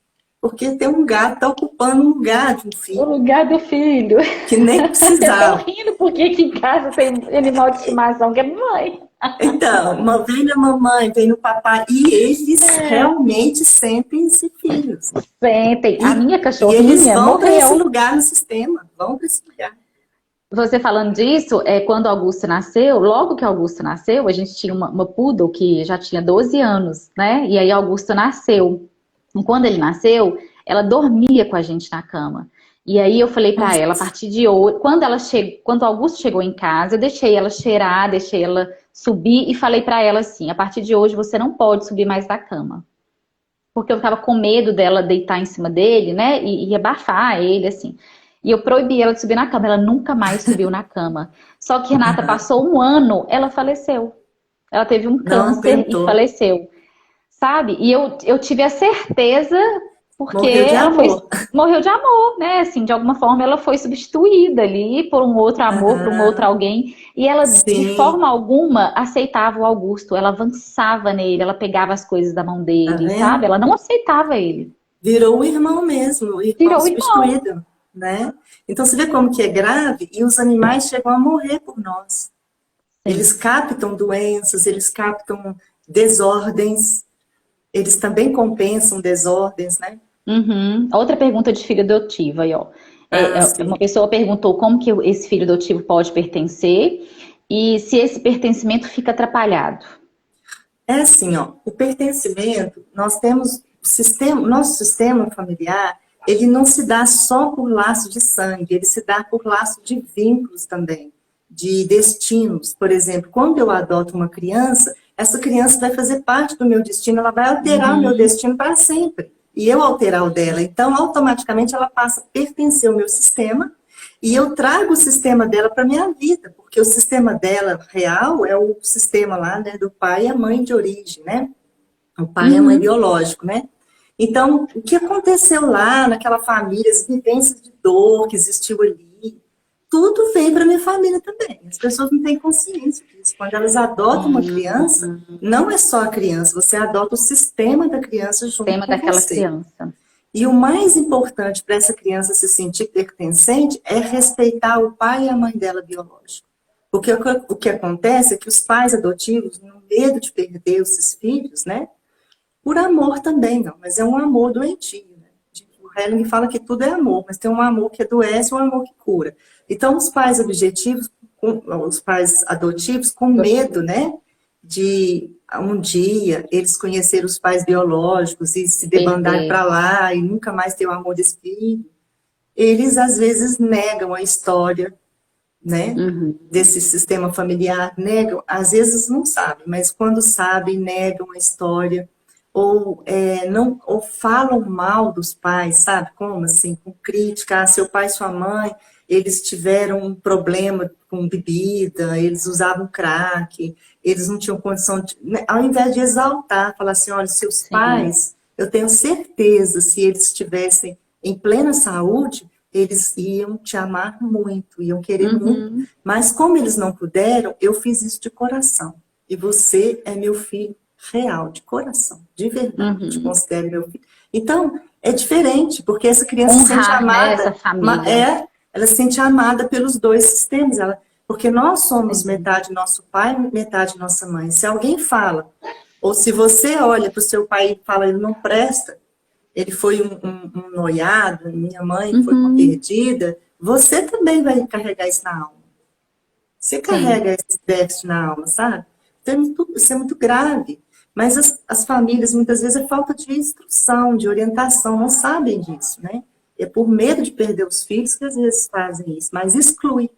porque tem um gato que está ocupando um lugar de um O filho, lugar do filho. que nem Eu tô precisava. rindo porque aqui em casa tem animal de estimação que é mãe. Então, vem na mamãe, vem no papai, e eles realmente sentem-se filhos. Sentem. A minha E eles cachorrinha vão para esse morreu. lugar no sistema, vão para esse lugar. Você falando disso, quando Augusto nasceu, logo que Augusto nasceu, a gente tinha uma poodle que já tinha 12 anos, né? E aí Augusto nasceu. E quando ele nasceu, ela dormia com a gente na cama. E aí eu falei pra ela, a Nossa. partir de hoje, quando Augusto chegou em casa, eu deixei ela cheirar, deixei ela subir e falei pra ela assim: a partir de hoje você não pode subir mais da cama. Porque eu ficava com medo dela deitar em cima dele, né? E abafar ele, assim. E eu proibi ela de subir na cama. Ela nunca mais subiu na cama. Só que Renata passou um ano, ela faleceu. Ela teve um Não câncer e aguentou. faleceu, sabe? E eu tive a certeza, porque Morreu de ela foi, amor. morreu de amor, né? Assim, de alguma forma ela foi substituída ali por um outro amor, por um outro Aham, alguém. E ela, de sim, forma alguma, aceitava o Augusto. Ela avançava nele, ela pegava as coisas da mão tá dele, sabe? vendo? Ela não aceitava ele. Virou o irmão mesmo, o irmão Virou o irmão. substituído, né? Então você vê como que é grave e os animais chegam a morrer por nós. Eles Sim. captam doenças, eles captam desordens, eles também compensam desordens, né? Uhum. Outra pergunta de filho adotivo aí, ó. Ah, Uma sim. pessoa perguntou como que esse filho adotivo pode pertencer e se esse pertencimento fica atrapalhado. É assim, ó, o pertencimento, nós temos o sistema, nosso sistema familiar, ele não se dá só por laço de sangue, ele se dá por laço de vínculos também, de destinos. Por exemplo, quando eu adoto uma criança, essa criança vai fazer parte do meu destino, ela vai alterar o meu Uhum. destino para sempre. E eu alterar o dela. Então, automaticamente, ela passa a pertencer ao meu sistema e eu trago o sistema dela para minha vida, porque o sistema dela real é o sistema lá, né, do pai e a mãe de origem, né? O pai e a mãe Uhum. biológico, né? Então, o que aconteceu lá naquela família, as vivências de dor que existiu ali, tudo vem para minha família também. As pessoas não têm consciência disso. Quando elas adotam uma criança, Uhum. não é só a criança, você adota o sistema da criança junto Tema com daquela você. criança. E o mais importante para essa criança se sentir pertencente é respeitar o pai e a mãe dela biológico. Porque o que acontece é que os pais adotivos, no medo de perder os seus filhos, né? Por amor também, não, mas é um amor doentio, né? O Helling fala que tudo é amor, mas tem um amor que adoece e um amor que cura. Então, os pais objetivos, os pais adotivos, com medo, né? De um dia eles conhecerem os pais biológicos e se debandar Perder. para lá e nunca mais ter o amor desse filho, eles às vezes negam a história, né? Uhum. Desse sistema familiar, negam, às vezes não sabem, mas quando sabem, negam a história, ou não, ou falam mal dos pais, sabe? Como assim? Com crítica, ah, seu pai e sua mãe, eles tiveram um problema com bebida, eles usavam crack, eles não tinham condição de, né? Ao invés de exaltar, falar assim, olha, seus Sim. pais, eu tenho certeza, se eles estivessem em plena saúde, eles iam te amar muito, iam querer muito. Uhum. Mas como eles não puderam, eu fiz isso de coração. E você é meu filho real, de coração, de verdade. Eu te Uhum. considero meu filho. Então, é diferente, porque essa criança se sente Honrar, né, essa amada, família. ela se sente amada pelos dois sistemas. Porque nós somos Sim. metade nosso pai, metade nossa mãe. Se alguém fala, ou se você olha para o seu pai e fala, ele não presta, ele foi um noiado, minha mãe foi uma Uhum. perdida, você também vai carregar isso na alma. Você Sim. carrega esse déficit na alma, sabe? Então, isso é muito grave. Mas as famílias, muitas vezes, é falta de instrução, de orientação, não sabem disso, né? É por medo de perder os filhos que às vezes fazem isso, mas exclui.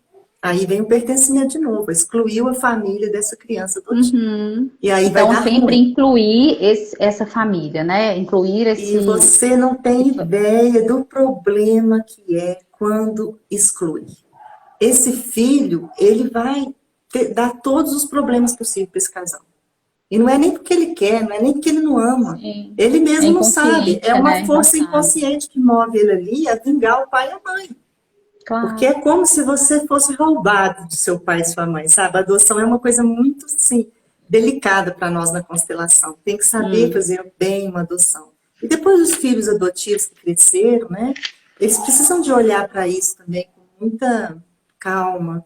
Aí vem o pertencimento de novo, excluiu a família dessa criança adotiva. Uhum. E aí vai Então, dar sempre ruim. incluir essa família, né? Incluir E esse. você não tem esse- ideia do problema que é quando exclui. Esse filho, ele vai dar todos os problemas possíveis para esse casal. E não é nem porque ele quer, não é nem porque ele não ama. Sim. Ele É mesmo não sabe. É inconsciente, uma né? Não força sabe. inconsciente que move ele ali a vingar o pai e a mãe. Porque Claro. é como se você fosse roubado do seu pai e sua mãe, sabe? A adoção é uma coisa muito, assim, delicada para nós na constelação. Tem que saber Hum. fazer bem uma adoção. E depois os filhos adotivos que cresceram, né? Eles precisam de olhar para isso também com muita calma,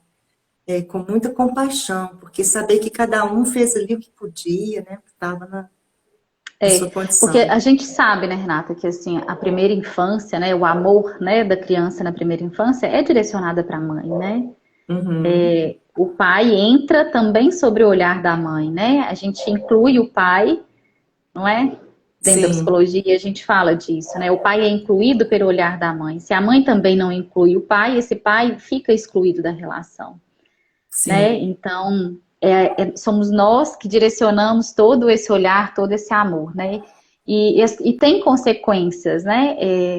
com muita compaixão, porque saber que cada um fez ali o que podia, né? O que estava na sua Porque condição. a gente sabe, né, Renata, que assim, a primeira infância, né, o amor, né, da criança na primeira infância é direcionada para a mãe, né? Uhum. O pai entra também sobre o olhar da mãe, né? A gente inclui o pai, não é? Dentro da Sim, psicologia a gente fala disso, né? O pai é incluído pelo olhar da mãe. Se a mãe também não inclui o pai, esse pai fica excluído da relação, né? sim. Então, somos nós que direcionamos todo esse olhar, todo esse amor, né? E tem consequências, né?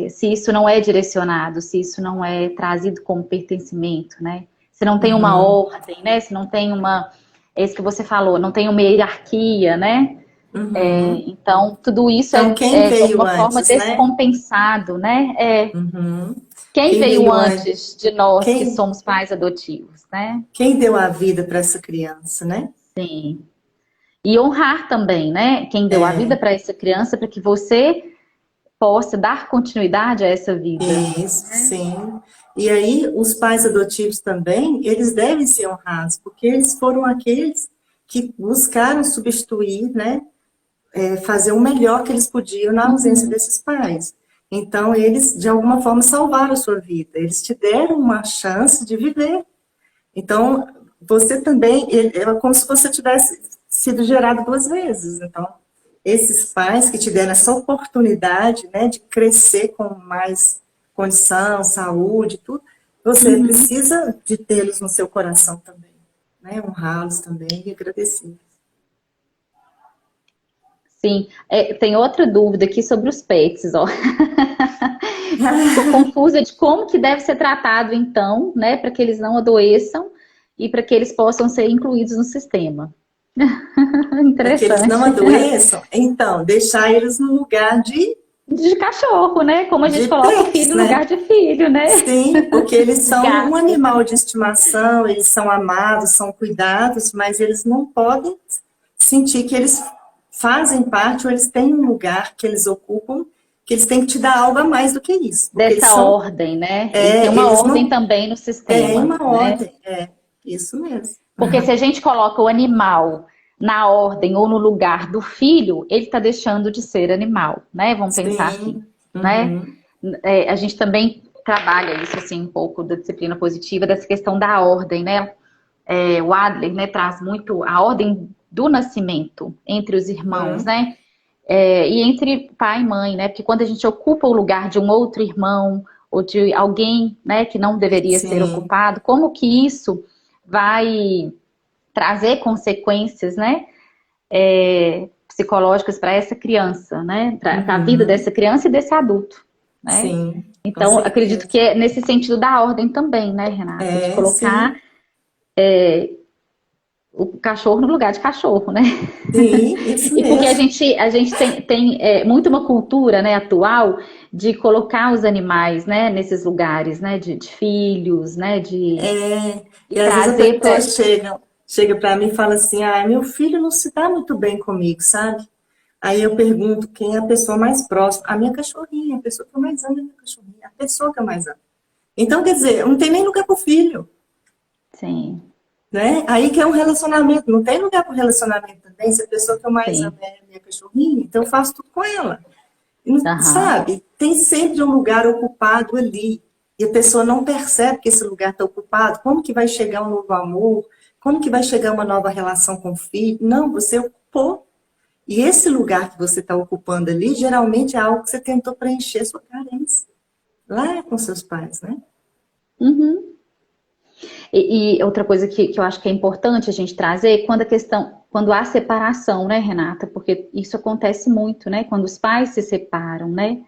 Se isso não é direcionado, se isso não é trazido como pertencimento, né? Se não tem uma Uhum. ordem, né? Se não tem uma, é isso que você falou, não tem uma hierarquia, né? Uhum. Então, tudo isso Então, quem é de veio alguma forma antes, né? descompensado, né? Uhum. Quem Quem veio veio antes? antes de nós que Quem, somos pais adotivos, né? quem deu a vida para essa criança, né? Sim. E honrar também, né? Quem deu a vida para essa criança, para que você possa dar continuidade a essa vida. Isso, sim. E aí, os pais adotivos também, eles devem ser honrados, porque eles foram aqueles que buscaram substituir, né? Fazer o melhor que eles podiam na ausência Uhum. desses pais. Então, eles, de alguma forma, salvaram a sua vida. Eles te deram uma chance de viver. Então, você também, é como se você tivesse sido gerado duas vezes. Então, esses pais que tiveram essa oportunidade, né, de crescer com mais condição, saúde, tudo, você precisa de tê-los no seu coração também, né, honrá-los também e agradecê-los. Sim, tem outra dúvida aqui sobre os pets, ó. Ficou confusa de como que deve ser tratado, então, né, para que eles não adoeçam e para que eles possam ser incluídos no sistema. Para que eles não Interessante. adoeçam, então, deixar eles no lugar De cachorro, né? Como a gente de coloca o pets, filho no lugar né? de filho, né? Sim, porque eles são um Gato. animal de estimação, eles são amados, são cuidados, mas eles não podem sentir que eles fazem parte ou eles têm um lugar que eles ocupam, que eles têm que te dar algo a mais do que isso. Porque eles Dessa são, ordem, né? Ele tem uma eles ordem não também no têm sistema, uma né? ordem, isso mesmo. Porque se a gente coloca o animal na ordem ou no lugar do filho, ele está deixando de ser animal, né? Vamos pensar assim, Sim, né? A gente também trabalha isso assim um pouco da disciplina positiva, dessa questão da ordem, né? O Adler, né, traz muito a ordem do nascimento entre os irmãos, né? E entre pai e mãe, né? Porque quando a gente ocupa o lugar de um outro irmão ou de alguém, né, que não deveria ser sim, ocupado, como que isso vai trazer consequências, né, psicológicas para essa criança, né, para a vida dessa criança e desse adulto, né? sim, com Então, acredito certeza. que é nesse sentido da ordem também, né, Renata, de colocar Sim, o cachorro no lugar de cachorro, né? sim, isso E porque mesmo. a gente tem muito uma cultura, né, atual de colocar os animais, né, nesses lugares, né, de filhos, né, de E às vezes a trazer pessoa para... chega para mim e fala assim, ah, meu filho não se dá muito bem comigo, sabe? Aí eu pergunto quem é a pessoa mais próxima. A minha cachorrinha, a pessoa que eu mais amo é a minha cachorrinha, a pessoa que eu mais amo. Então, quer dizer, não tem nem lugar para o filho, Sim, né? Aí que é um relacionamento, não tem lugar para o relacionamento também. Se a pessoa que eu mais amo sim, é a minha cachorrinha, então eu faço tudo com ela. E, aham, sabe, tem sempre um lugar ocupado ali. E a pessoa não percebe que esse lugar está ocupado. Como que vai chegar um novo amor? Como que vai chegar uma nova relação com o filho? Não, você ocupou. E esse lugar que você está ocupando ali, geralmente é algo que você tentou preencher sua carência. Lá com seus pais, né? uhum. E outra coisa que eu acho que é importante a gente trazer é quando há separação, né, Renata? Porque isso acontece muito, né? Quando os pais se separam, né?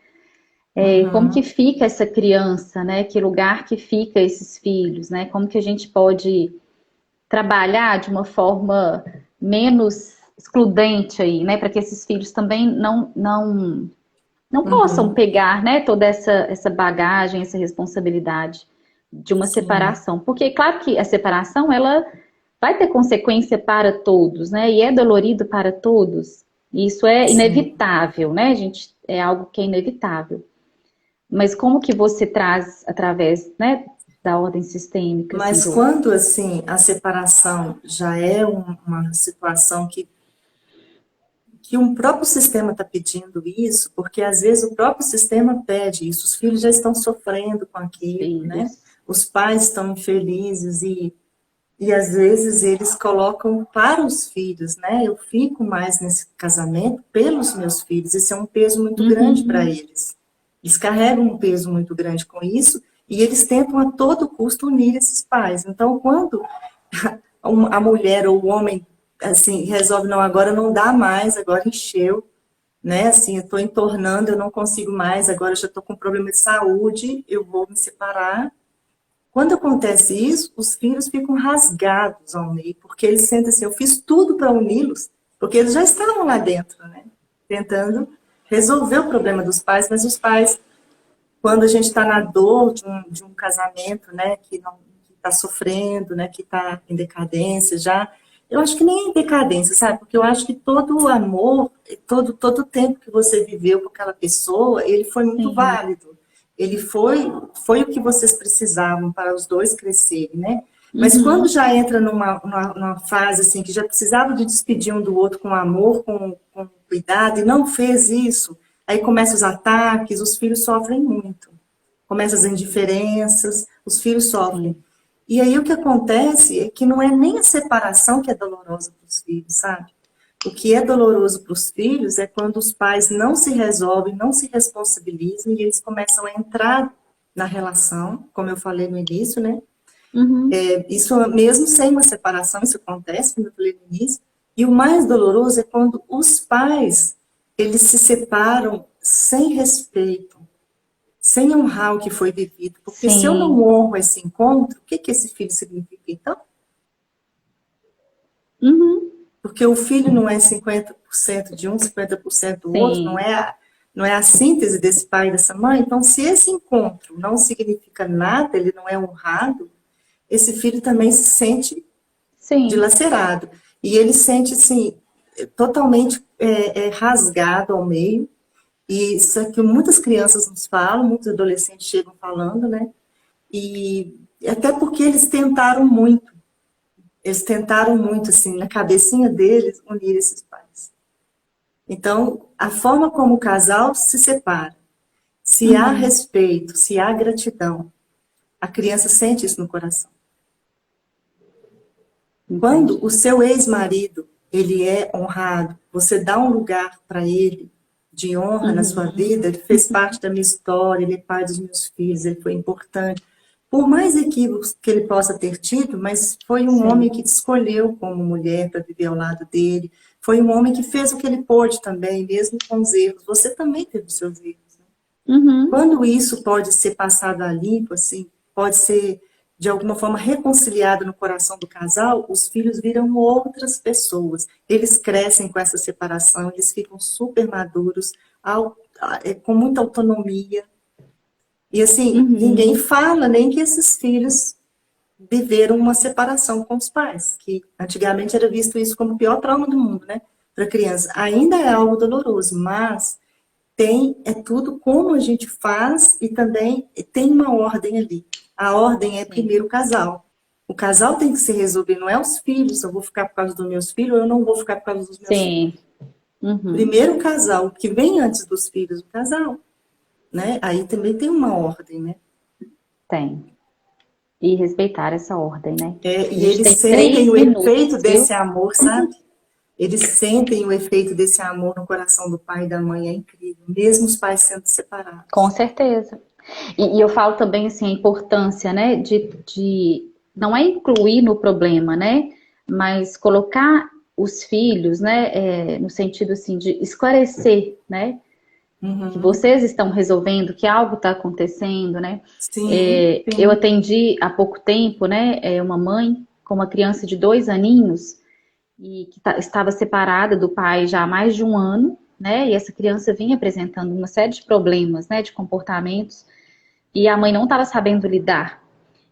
Como que Uhum, fica essa criança, né? Que lugar que fica esses filhos, né? Como que a gente pode trabalhar de uma forma menos excludente aí, né? Para que esses filhos também não possam uhum, pegar, né, toda essa bagagem, essa responsabilidade de uma sim, separação. Porque, claro que a separação, ela vai ter consequência para todos, né? E é dolorido para todos. E isso é sim. inevitável, né, gente? É algo que é inevitável. Mas como que você traz através, né, da ordem sistêmica, assim, Mas quando, assim, a separação já é uma situação que um próprio sistema está pedindo isso, porque às vezes o próprio sistema pede isso, os filhos já estão sofrendo com aquilo, né? filhos? Os pais estão infelizes e às vezes eles colocam para os filhos, né? Eu fico mais nesse casamento pelos meus filhos, isso é um peso muito grande para Uhum, eles. Eles carregam um peso muito grande com isso e eles tentam a todo custo unir esses pais. Então, quando a mulher ou o homem assim resolve não, agora não dá mais, agora encheu, né? Assim, eu estou entornando, eu não consigo mais, agora eu já estou com problema de saúde, eu vou me separar. Quando acontece isso, os filhos ficam rasgados ao meio, porque eles sentem assim, eu fiz tudo para uni-los, porque eles já estavam lá dentro, né? Tentando resolver o problema dos pais, mas os pais, quando a gente está na dor de um casamento, né, que não está sofrendo, né, que está em decadência já, eu acho que nem em decadência, sabe? Porque eu acho que todo o amor, todo o tempo que você viveu com aquela pessoa, ele foi muito sim. válido. Ele foi o que vocês precisavam para os dois crescerem, né? Mas quando Uhum, já entra numa fase assim, que já precisava de despedir um do outro com amor, com cuidado, e não fez isso, aí começam os ataques, os filhos sofrem muito. Começam as indiferenças, os filhos sofrem. sim. E aí o que acontece é que não é nem a separação que é dolorosa para os filhos, sabe? O que é doloroso para os filhos é quando os pais não se resolvem, não se responsabilizam e eles começam a entrar na relação, como eu falei no início, né? Isso mesmo sem uma separação, isso acontece, como eu falei no início. E o mais doloroso é quando os pais, eles se separam sem respeito, sem honrar o que foi vivido. Porque se eu não Sim. honro esse encontro, o que que esse filho significa então? Uhum. Porque o filho não é 50% de um, 50% do outro, Sim. não é a síntese desse pai e dessa mãe. Então, se esse encontro não significa nada, ele não é honrado, esse filho também se sente Sim. dilacerado. E ele sente, assim, totalmente rasgado ao meio. E isso é que muitas crianças nos falam, muitos adolescentes chegam falando, né? E até porque eles tentaram muito, assim, na cabecinha deles, unir esses pais. Então, a forma como o casal se separa, se há Uhum. respeito, se há gratidão, a criança sente isso no coração. Quando o Entendi. seu ex-marido, ele é honrado, você dá um lugar para ele de honra na sua Uhum. vida, ele fez parte da minha história, ele é pai dos meus filhos, ele foi importante. Por mais equívocos que ele possa ter tido, mas foi um homem Sim. que te escolheu como mulher para viver ao lado dele, foi um homem que fez o que ele pôde também, mesmo com os erros. Você também teve os seus erros. Uhum. Quando isso pode ser passado a limpo, assim, pode ser de alguma forma reconciliado no coração do casal, os filhos viram outras pessoas. Eles crescem com essa separação, eles ficam super maduros, com muita autonomia. E assim, ninguém Uhum. fala nem que esses filhos viveram uma separação com os pais, que antigamente era visto isso como o pior trauma do mundo, né? Para criança. Ainda é algo doloroso, mas é tudo como a gente faz e também tem uma ordem ali. A ordem é Sim. primeiro o casal. O casal tem que se resolver, não é os filhos, eu vou ficar por causa dos meus filhos ou eu não vou ficar por causa dos meus filhos. Sim. Uhum. Primeiro o casal, o que vem antes dos filhos, o casal, né? Aí também tem uma ordem, né? Tem. E respeitar essa ordem, né? A E gente eles tem sentem 3 o efeito minutos, viu? desse amor, sabe? Eles sentem o efeito desse amor no coração do pai e da mãe, é incrível, mesmo os pais sendo Com separados. certeza. E eu falo também assim, a importância, né, de não é incluir no problema, né, mas colocar os filhos, né, no sentido assim de esclarecer, né, que Uhum. vocês estão resolvendo, que algo está acontecendo, né. Sim, Eu sim. atendi há pouco tempo, né, uma mãe com uma criança de 2 aninhos e que estava separada do pai já há mais de um ano, né, e essa criança vinha apresentando uma série de problemas, né, de comportamentos e a mãe não estava sabendo lidar.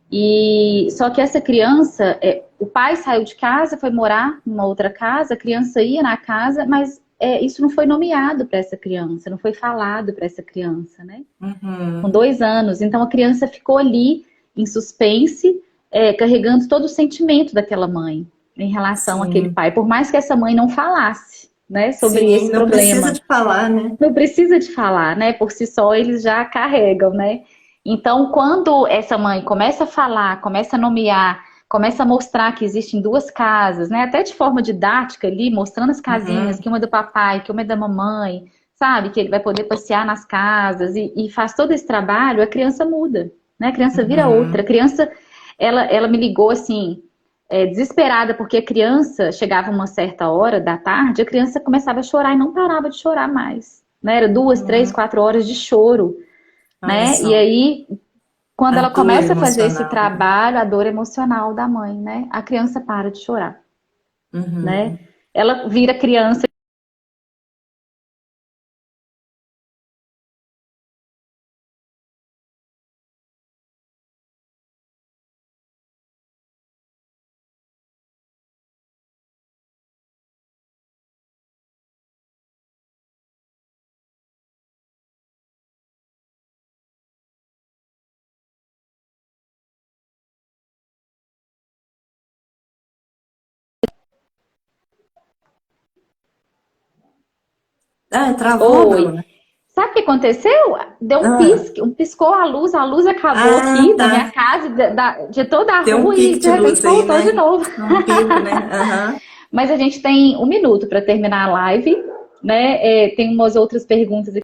E só que essa criança, o pai saiu de casa, foi morar numa outra casa, a criança ia na casa, mas isso não foi nomeado para essa criança, não foi falado para essa criança, né? Com Uhum. 2 anos. Então a criança ficou ali em suspense, carregando todo o sentimento daquela mãe em relação àquele Sim, pai, por mais que essa mãe não falasse, né, sobre sim, esse não precisa problema. de falar, né? Não precisa de falar, né? Por si só eles já carregam, né? Então, quando essa mãe começa a falar, começa a nomear, começa a mostrar que existem duas casas, né? Até de forma didática ali, mostrando as casinhas, Uhum, que uma é do papai, que uma é da mamãe, sabe? Que ele vai poder passear nas casas e faz todo esse trabalho, a criança muda, né? A criança vira outra. A uhum, criança, ela me ligou assim, desesperada, porque a criança chegava uma certa hora da tarde, a criança começava a chorar e não parava de chorar mais, né? Era 2, 3, 4 horas de choro, olha né? E só, aí, quando a ela dor começa a fazer esse emocional, né? trabalho, a dor emocional da mãe, né? A criança para de chorar, né? Uhum. Ela vira criança. Travou, Oi. Bruna? Sabe o que aconteceu? Deu um Ah, pisque, piscou a luz acabou aqui tá. da minha casa, de toda a Tem um rua e pico de de luz repente aí, voltou de né? novo. Um pico, né? Aham. Mas a gente tem 1 minuto para terminar a live, né? Tem umas outras perguntas aqui.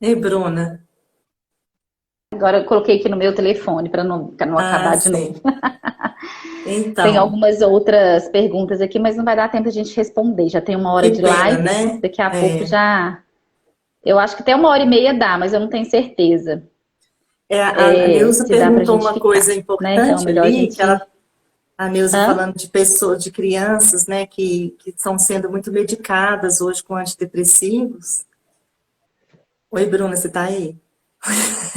Ei, Bruna. Agora eu coloquei aqui no meu telefone para não Ah, acabar de novo. sim. Tem Então, algumas outras perguntas aqui, mas não vai dar tempo a gente responder. Já tem 1 hora que de pena, live, né? daqui a pouco É, já. Eu acho que até 1 hora e meia dá, mas eu não tenho certeza a Neuza se dá para a perguntou gente uma coisa ficar, né? Então, importante melhor a ali, que gente. a Neuza Hã? falando de pessoas, de crianças, né, que estão sendo muito medicadas hoje com antidepressivos. Oi, Bruna, você está aí?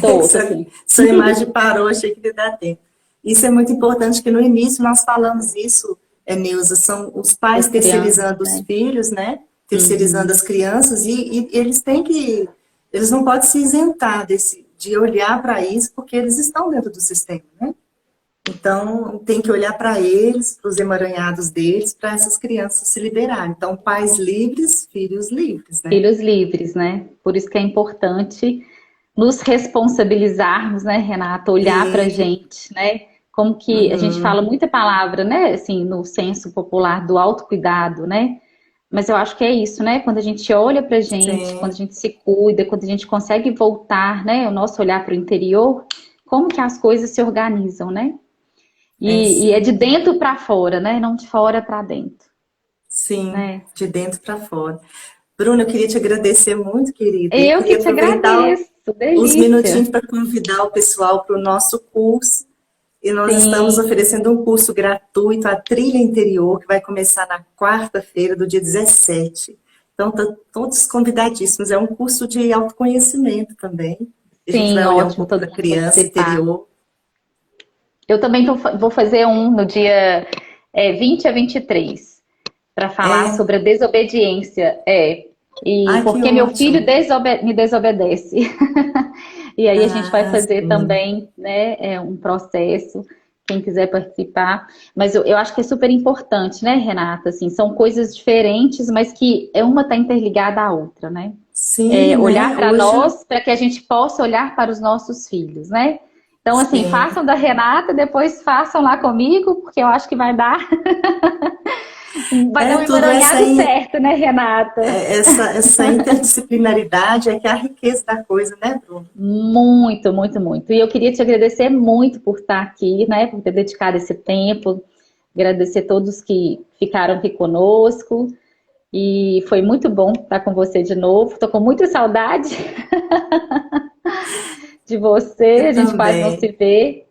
Tô Sua, sim. sua imagem parou, achei que ia dar tempo. Isso é muito importante, que no início nós falamos isso, Neuza, são os pais Das crianças, terceirizando os né? filhos, né? Terceirizando Uhum. as crianças, e eles têm que, eles não podem se isentar de olhar para isso, porque eles estão dentro do sistema, né? Então, tem que olhar para eles, para os emaranhados deles, para essas crianças se liberarem. Então, pais livres, filhos livres, né? Filhos livres, né? Por isso que é importante nos responsabilizarmos, né, Renata? Olhar para a E, gente, né? Como que a gente fala uhum, muita palavra, né? Assim, no senso popular do autocuidado, né? Mas eu acho que é isso, né? Quando a gente olha pra gente, quando a sim, gente se cuida, quando a gente consegue voltar, né? O nosso olhar para o interior, como que as coisas se organizam, né? E é de sim. dentro para fora, né? Não de fora para dentro, Sim, né? de dentro para fora. Bruna, eu queria te agradecer muito, querida, e Eu que queria te aproveitar agradeço, os minutinhos delícia. para convidar o pessoal para o nosso curso. E nós estamos Sim, oferecendo um curso gratuito, a Trilha Interior, que vai começar na quarta-feira do dia 17. Então, estão todos convidadíssimos. É um curso de autoconhecimento também. A gente vai sim, olhar um ótimo pouco todo da mundo criança participar. interior. Eu também vou fazer um no dia 20 a 23 para falar É, sobre a desobediência. E ai, que porque meu filho ótimo. me desobedece. E aí a gente vai Ah, fazer sim. também, né, um processo, quem quiser participar. Mas eu acho que é super importante, né, Renata? Assim, são coisas diferentes, mas que uma está interligada à outra, né? Sim, Olhar né? para Hoje, nós, para que a gente possa olhar para os nossos filhos, né? Então, assim, sim. façam da Renata, depois façam lá comigo, porque eu acho que vai dar É um tudo emaranhado certo, né, Renata? essa interdisciplinaridade é que é a riqueza da coisa, né, Bruno? Muito, muito, muito. E eu queria te agradecer muito por estar aqui, né, por ter dedicado esse tempo, agradecer todos que ficaram aqui conosco. E foi muito bom estar com você de novo. Estou com muita saudade de você, Eu a gente quase não se também. vê.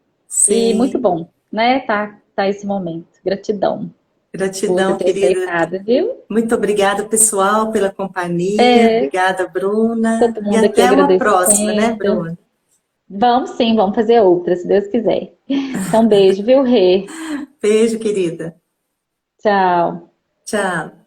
E muito Sim. bom, né? Tá esse momento. Gratidão por você Gratidão, ter querida. aceitado, viu? Muito obrigada, pessoal, pela companhia. É, Obrigada, Bruna. todo E mundo aqui até uma próxima, né, agradecendo. Bruna? Vamos sim, vamos fazer outra, se Deus quiser. Então, beijo, viu, Rê? Beijo, querida. Tchau. Tchau.